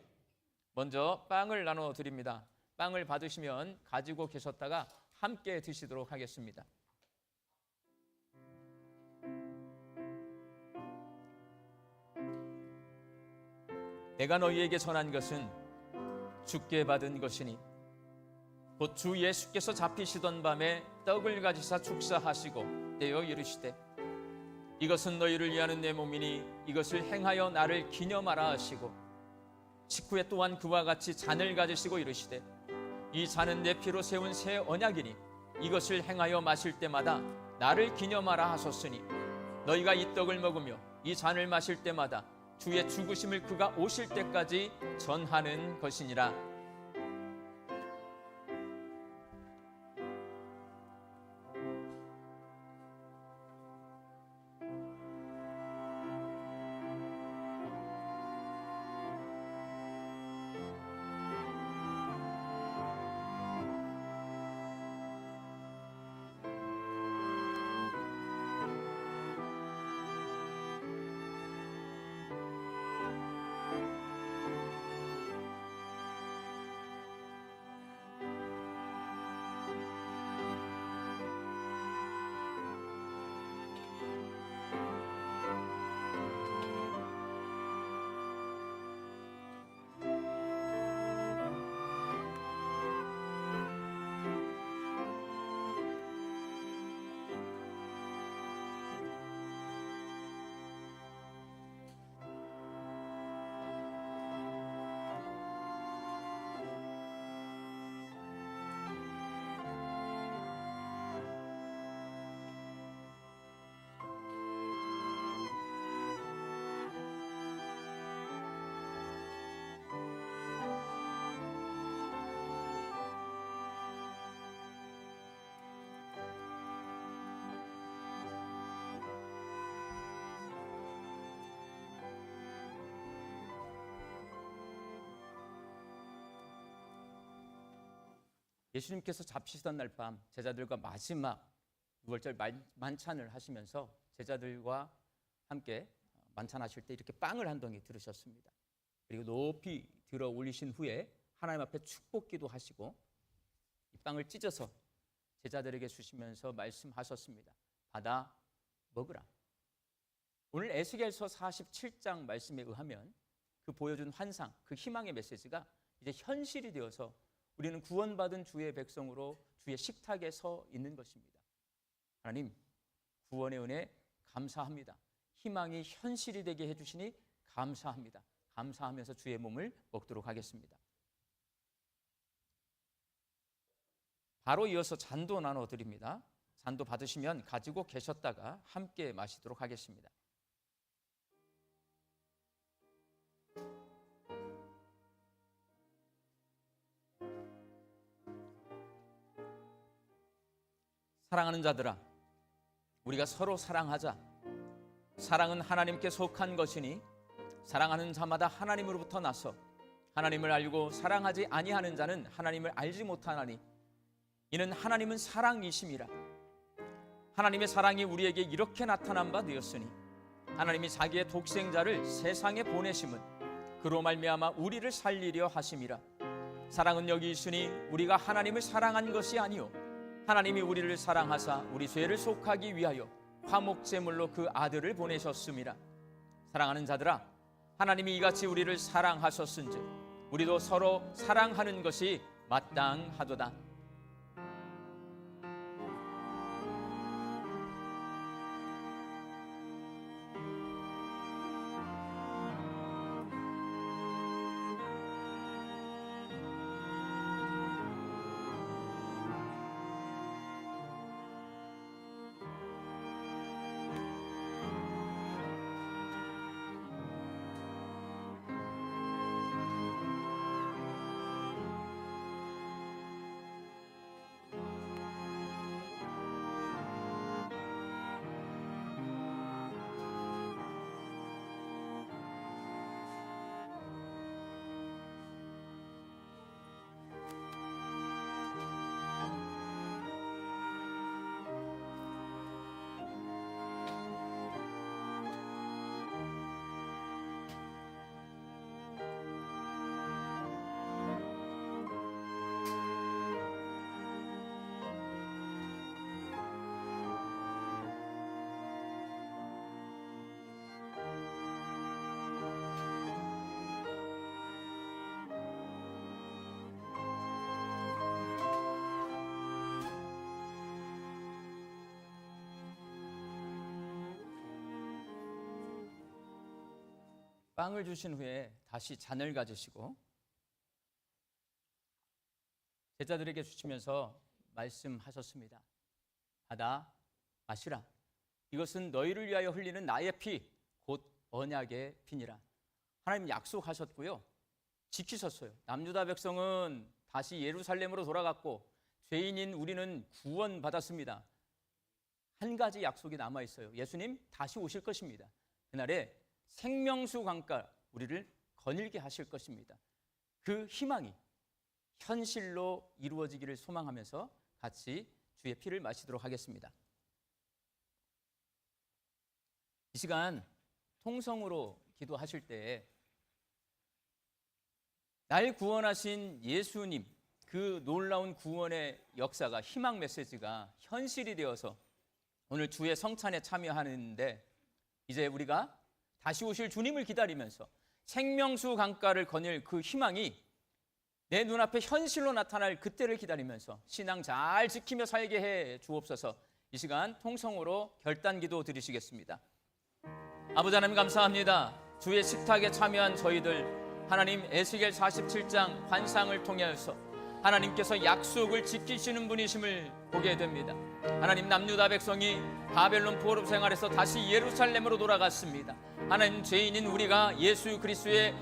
먼저 빵을 나눠 드립니다. 빵을 받으시면 가지고 계셨다가 함께 드시도록 하겠습니다. 내가 너희에게 전한 것은 주께 받은 것이니 곧 주 예수께서 잡히시던 밤에 떡을 가지사 축사하시고 떼어 이르시되 이것은 너희를 위하는 내 몸이니 이것을 행하여 나를 기념하라 하시고 식후에 또한 그와 같이 잔을 가지시고 이르시되 이 잔은 내 피로 세운 새 언약이니 이것을 행하여 마실 때마다 나를 기념하라 하셨으니 너희가 이 떡을 먹으며 이 잔을 마실 때마다 주의 죽으심을 그가 오실 때까지 전하는 것이니라. 예수님께서 잡히시던 날 밤 제자들과 마지막 유월절 만찬을 하시면서 제자들과 함께 만찬하실 때 이렇게 빵을 한 덩이 들으셨습니다. 그리고 높이 들어 올리신 후에 하나님 앞에 축복기도 하시고 이 빵을 찢어서 제자들에게 주시면서 말씀하셨습니다. 받아 먹으라. 오늘 에스겔서 47장 말씀에 의하면 그 보여준 환상, 그 희망의 메시지가 이제 현실이 되어서 우리는 구원받은 주의 백성으로 주의 식탁에 서 있는 것입니다. 하나님, 구원의 은혜 감사합니다. 희망이 현실이 되게 해주시니 감사합니다. 감사하면서 주의 몸을 먹도록 하겠습니다. 바로 이어서 잔도 나눠드립니다. 잔도 받으시면 가지고 계셨다가 함께 마시도록 하겠습니다. 사랑하는 자들아, 우리가 서로 사랑하자. 사랑은 하나님께 속한 것이니 사랑하는 자마다 하나님으로부터 나서 하나님을 알고 사랑하지 아니하는 자는 하나님을 알지 못하나니 이는 하나님은 사랑이심이라. 하나님의 사랑이 우리에게 이렇게 나타난 바 되었으니 하나님이 자기의 독생자를 세상에 보내심은 그로 말미암아 우리를 살리려 하심이라. 사랑은 여기 있으니 우리가 하나님을 사랑한 것이 아니요 하나님이 우리를 사랑하사 우리 죄를 속하기 위하여 화목제물로 그 아들을 보내셨음이라. 사랑하는 자들아, 하나님이 이같이 우리를 사랑하셨은즉 우리도 서로 사랑하는 것이 마땅하도다. 빵을 주신 후에 다시 잔을 가지시고 제자들에게 주시면서 말씀하셨습니다. 받아 마시라. 이것은 너희를 위하여 흘리는 나의 피, 곧 언약의 피니라. 하나님 약속하셨고요, 지키셨어요. 남유다 백성은 다시 예루살렘으로 돌아갔고 죄인인 우리는 구원받았습니다. 한 가지 약속이 남아있어요. 예수님 다시 오실 것입니다. 그날에 생명수 강가 우리를 거닐게 하실 것입니다. 그 희망이 현실로 이루어지기를 소망하면서 같이 주의 피를 마시도록 하겠습니다. 이 시간 통성으로 기도하실 때 날 구원하신 예수님, 그 놀라운 구원의 역사가, 희망 메시지가 현실이 되어서 오늘 주의 성찬에 참여하는데, 이제 우리가 다시 오실 주님을 기다리면서 생명수 강가를 거닐 그 희망이 내 눈앞에 현실로 나타날 그때를 기다리면서 신앙 잘 지키며 살게 해 주옵소서. 이 시간 통성으로 결단기도 드리시겠습니다. 아버지 하나님 감사합니다. 주의 식탁에 참여한 저희들, 하나님 에스겔 47장 환상을 통하여서 하나님께서 약속을 지키시는 분이심을 보게 됩니다. 하나님, 남유다 백성이 바벨론 포로로 생활해서 다시 예루살렘으로 돌아갔습니다. 하나님, 죄인인 우리가 예수 그리스도의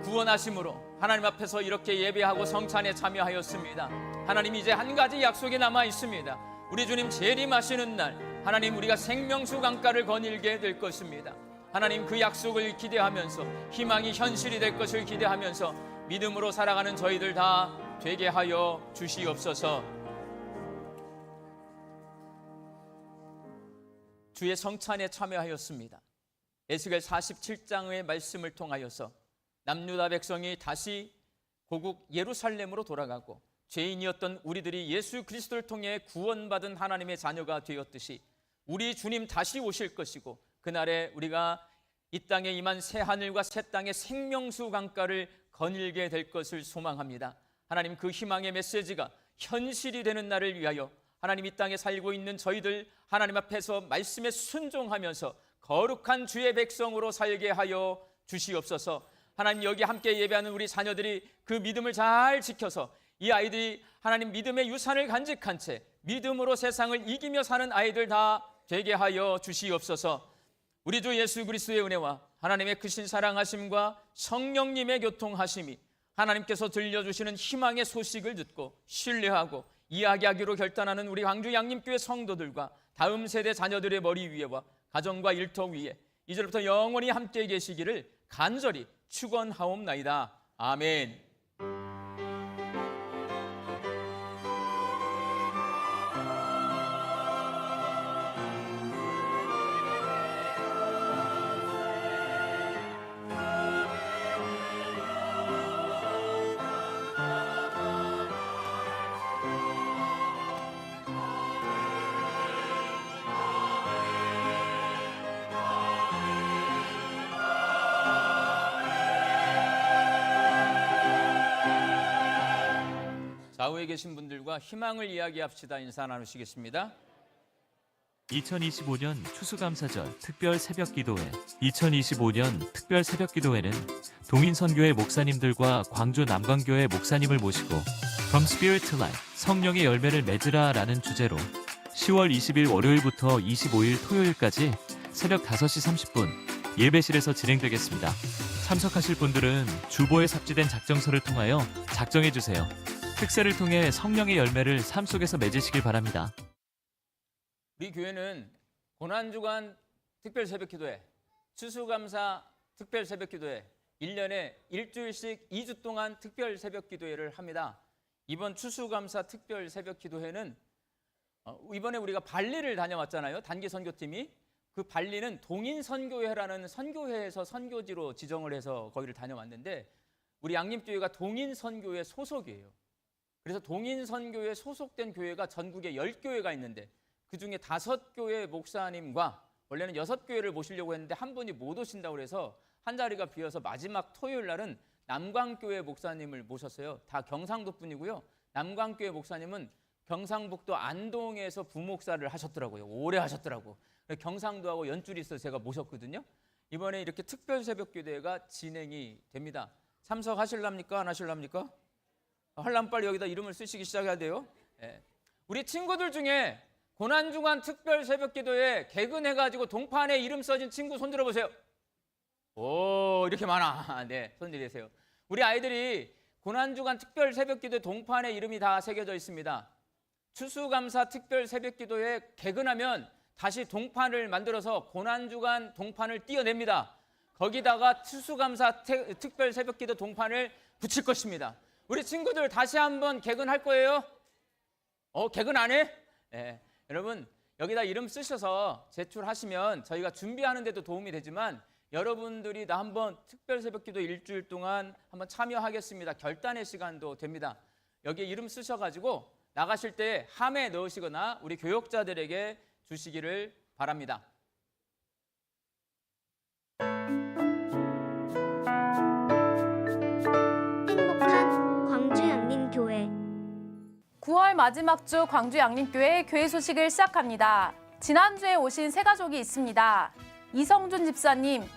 구원하심으로 하나님 앞에서 이렇게 예배하고 성찬에 참여하였습니다. 하나님, 이제 한 가지 약속이 남아 있습니다. 우리 주님 재림하시는 날 하나님, 우리가 생명수 강가를 거닐게 될 것입니다. 하나님, 그 약속을 기대하면서 희망이 현실이 될 것을 기대하면서 믿음으로 살아가는 저희들 다 되게 하여 주시옵소서. 주의 성찬에 참여하였습니다. 에스겔 47장의 말씀을 통하여서 남유다 백성이 다시 고국 예루살렘으로 돌아가고 죄인이었던 우리들이 예수 그리스도를 통해 구원받은 하나님의 자녀가 되었듯이 우리 주님 다시 오실 것이고, 그날에 우리가 이 땅에 임한 새 하늘과 새 땅의 생명수 강가를 거닐게 될 것을 소망합니다. 하나님, 그 희망의 메시지가 현실이 되는 날을 위하여 하나님, 이 땅에 살고 있는 저희들 하나님 앞에서 말씀에 순종하면서 거룩한 주의 백성으로 살게 하여 주시옵소서. 하나님, 여기 함께 예배하는 우리 자녀들이 그 믿음을 잘 지켜서 이 아이들이 하나님 믿음의 유산을 간직한 채 믿음으로 세상을 이기며 사는 아이들 다 되게 하여 주시옵소서. 우리 주 예수 그리스도의 은혜와 하나님의 크신 사랑하심과 성령님의 교통하심이 하나님께서 들려주시는 희망의 소식을 듣고 신뢰하고 이야기하기로 결단하는 우리 광주 양림교회 성도들과 다음 세대 자녀들의 머리 위에와 가정과 일터 위에 이제부터 영원히 함께 계시기를 간절히 축원하옵나이다. 아멘. 좌우에 계신 분들과 희망을 이야기합시다. 인사 나누시겠습니다. 2025년 추수감사절 특별 새벽기도회 2025년 특별 새벽기도회는 동인선교회 목사님들과 광주 남광교회 목사님을 모시고 From Spirit to Life 성령의 열매를 맺으라 라는 주제로 10월 20일 월요일부터 25일 토요일까지 새벽 5시 30분 예배실에서 진행되겠습니다. 참석하실 분들은 주보에 삽지된 작정서를 통하여 작정해주세요. 특세를 통해 성령의 열매를 삶 속에서 맺으시길 바랍니다. 우리 교회는 고난주간 특별 새벽기도회, 추수감사 특별 새벽기도회, 1년에 일주일씩 2주 동안 특별 새벽기도회를 합니다. 이번 추수감사 특별 새벽기도회는 이번에 우리가 발리를 다녀왔잖아요. 단기 선교팀이. 그 발리는 동인선교회라는 선교회에서 선교지로 지정을 해서 거기를 다녀왔는데 우리 양림교회가 동인선교회 소속이에요. 그래서 동인선교회 소속된 교회가 전국에 10교회가 있는데 그중에 5교회 목사님과 원래는 6교회를 모시려고 했는데 한 분이 못 오신다고 해서 한 자리가 비어서 마지막 토요일 날은 남광교회 목사님을 모셨어요. 다 경상도 분이고요. 남광교회 목사님은 경상북도 안동에서 부목사를 하셨더라고요. 오래 하셨더라고. 경상도하고 연줄이 있어서 제가 모셨거든요. 이번에 이렇게 특별 새벽기도회가 진행이 됩니다. 참석하실랍니까? 안 하실랍니까? 하려면 빨리 여기다 이름을 쓰시기 시작해야 돼요. 예. 우리 친구들 중에 고난주간 특별 새벽기도에 개근해가지고 동판에 이름 써진 친구 손 들어보세요. 오, 이렇게 많아. 네, 손 들이세요. 우리 아이들이 고난주간 특별 새벽기도 동판에 이름이 다 새겨져 있습니다. 추수감사 특별 새벽기도에 개근하면 다시 동판을 만들어서 고난주간 동판을 띄어냅니다. 거기다가 추수감사 특별 새벽기도 동판을 붙일 것입니다. 우리 친구들 다시 한번 개근할 거예요? 개근 안 해? 네. 여러분 여기다 이름 쓰셔서 제출하시면 저희가 준비하는 데도 도움이 되지만 여러분들이 나 한번 특별 새벽기도 일주일 동안 한번 참여하겠습니다. 결단의 시간도 됩니다. 여기에 이름 쓰셔가지고 나가실 때 함에 넣으시거나 우리 교역자들에게 주시기를 바랍니다. 행복한 광주 양림교회 9월 마지막 주 광주 양림교회 교회 소식을 시작합니다. 지난주에 오신 세 가족이 있습니다. 이성준 집사님,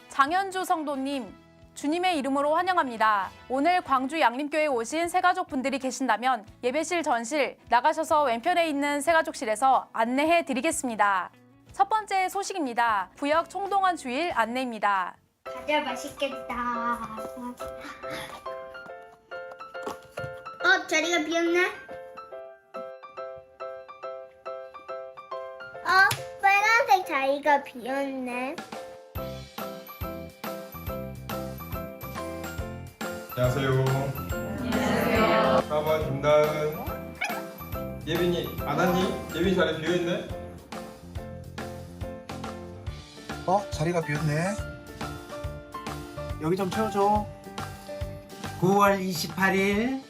장현주 성도님, 주님의 이름으로 환영합니다. 오늘 광주 양림교회에 오신 세 가족분들이 계신다면 예배실 전실 나가셔서 왼편에 있는 세 가족실에서 안내해 드리겠습니다. 첫 번째 소식입니다. 부역 총동원 주일 안내입니다. 과자 맛있겠다. 자리가 비었네. 빨간색 자리가 비었네. 안녕하세요. 안녕하세요. 4번 김다은. 예빈이 안 왔니? 예빈이 자리 비어있네? 자리가 비었네. 여기 좀 채워줘. 9월 28일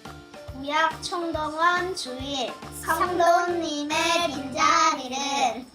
구약 총동원 주일 성도님의 빈자리를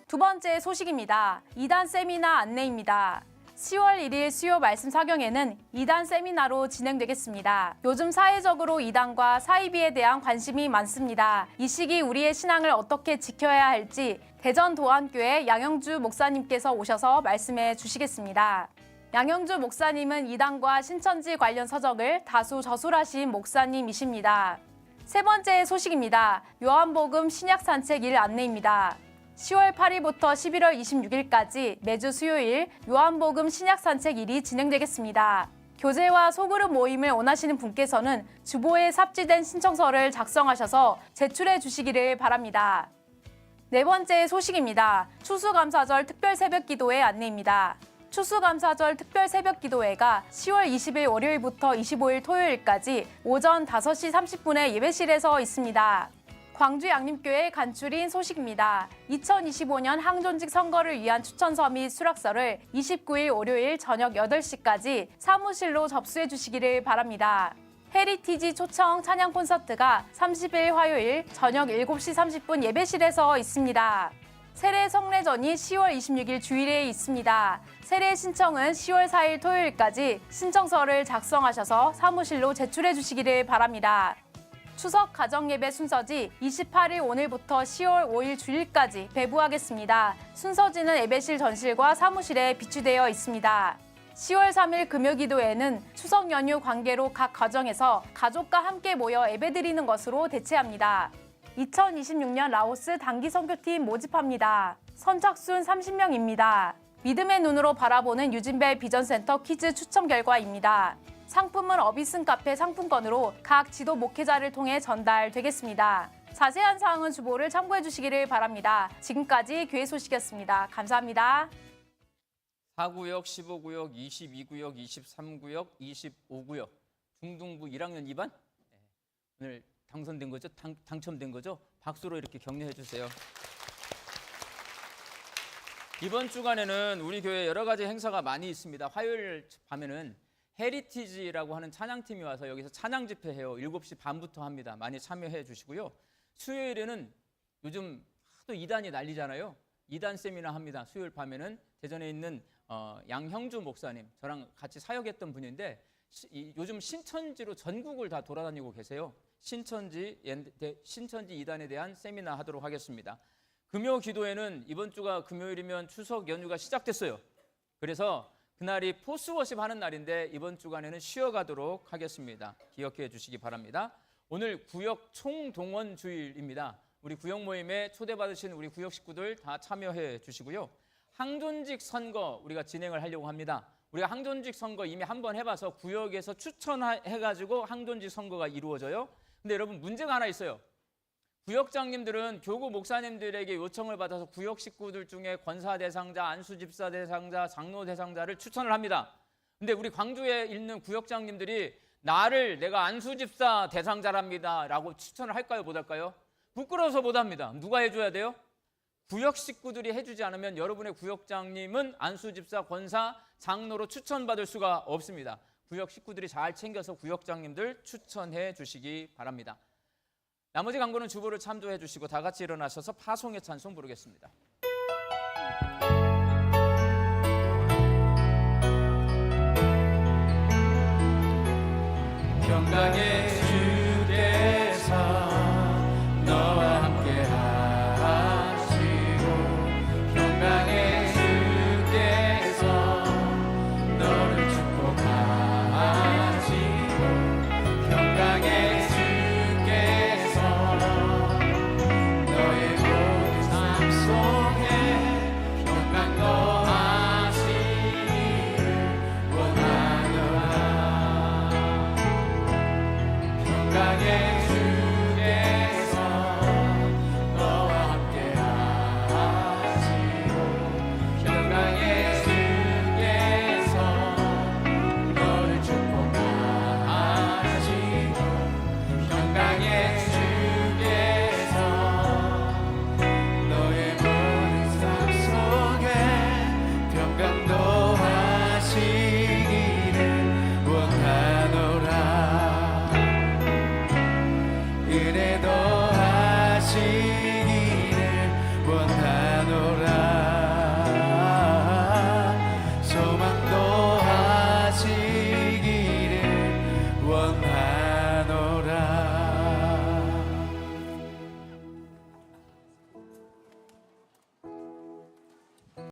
두 번째 소식입니다. 2단 세미나 안내입니다. 10월 1일 수요 말씀 사경에는 2단 세미나로 진행되겠습니다. 요즘 사회적으로 2단과 사이비에 대한 관심이 많습니다. 이 시기 우리의 신앙을 어떻게 지켜야 할지 대전 도안교회 양영주 목사님께서 오셔서 말씀해 주시겠습니다. 양영주 목사님은 2단과 신천지 관련 서적을 다수 저술하신 목사님이십니다. 세 번째 소식입니다. 요한복음 신약 산책 일 안내입니다. 10월 8일부터 11월 26일까지 매주 수요일 요한복음 신약 산책일이 진행되겠습니다. 교제와 소그룹 모임을 원하시는 분께서는 주보에 삽지된 신청서를 작성하셔서 제출해 주시기를 바랍니다. 네 번째 소식입니다. 추수감사절 특별 새벽기도회 안내입니다. 추수감사절 특별 새벽기도회가 10월 20일 월요일부터 25일 토요일까지 오전 5시 30분에 예배실에서 있습니다. 광주 양림교회 간추린 소식입니다. 2025년 항존직 선거를 위한 추천서 및 수락서를 29일 월요일 저녁 8시까지 사무실로 접수해 주시기를 바랍니다. 헤리티지 초청 찬양 콘서트가 30일 화요일 저녁 7시 30분 예배실에서 있습니다. 세례 성례전이 10월 26일 주일에 있습니다. 세례 신청은 10월 4일 토요일까지 신청서를 작성하셔서 사무실로 제출해 주시기를 바랍니다. 추석 가정예배 순서지 28일 오늘부터 10월 5일 주일까지 배부하겠습니다. 순서지는 예배실 전실과 사무실에 비치되어 있습니다. 10월 3일 금요기도에는 추석 연휴 관계로 각 가정에서 가족과 함께 모여 예배드리는 것으로 대체합니다. 2026년 라오스 단기 선교팀 모집합니다. 선착순 30명입니다. 믿음의 눈으로 바라보는 유진벨 비전센터 퀴즈 추첨 결과입니다. 상품은 어비슨 카페 상품권으로 각 지도 목회자를 통해 전달되겠습니다. 자세한 사항은 주보를 참고해 주시기를 바랍니다. 지금까지 교회 소식이었습니다. 감사합니다. 4구역, 15구역, 22구역, 23구역, 25구역 중등부 1학년 2반 오늘 당선된 거죠? 당첨된 거죠? 박수로 이렇게 격려해 주세요. 이번 주간에는 우리 교회 여러 가지 행사가 많이 있습니다. 화요일 밤에는 헤리티지라고 하는 찬양팀이 와서 여기서 찬양 집회해요. 7시 반부터 합니다. 많이 참여해 주시고요. 수요일에는 요즘 하도 2단이 난리잖아요. 2단 세미나 합니다. 수요일 밤에는 대전에 있는 양형주 목사님, 저랑 같이 사역했던 분인데 요즘 신천지로 전국을 다 돌아다니고 계세요. 신천지 2단에 대한 세미나 하도록 하겠습니다. 금요 기도회는 이번 주가 금요일이면 추석 연휴가 시작됐어요. 그래서 그날이 포스워십 하는 날인데 이번 주간에는 쉬어가도록 하겠습니다. 기억해 주시기 바랍니다. 오늘 구역 총동원 주일입니다. 우리 구역 모임에 초대받으신 우리 구역 식구들 다 참여해 주시고요. 항존직 선거 우리가 진행을 하려고 합니다. 우리가 항존직 선거 이미 한번 해봐서 구역에서 추천해가지고 항존직 선거가 이루어져요. 근데 여러분 문제가 하나 있어요. 구역장님들은 교구 목사님들에게 요청을 받아서 구역 식구들 중에 권사 대상자, 안수 집사 대상자, 장로 대상자를 추천을 합니다. 근데 우리 광주에 있는 구역장님들이 내가 안수 집사 대상자랍니다 라고 추천을 할까요, 못 할까요? 부끄러워서 못 합니다. 누가 해줘야 돼요? 구역 식구들이 해주지 않으면 여러분의 구역장님은 안수 집사, 권사, 장로로 추천받을 수가 없습니다. 구역 식구들이 잘 챙겨서 구역장님들 추천해 주시기 바랍니다. 나머지 광고는 주보를 참조해 주시고 다 같이 일어나셔서 파송의 찬송 부르겠습니다. 평강의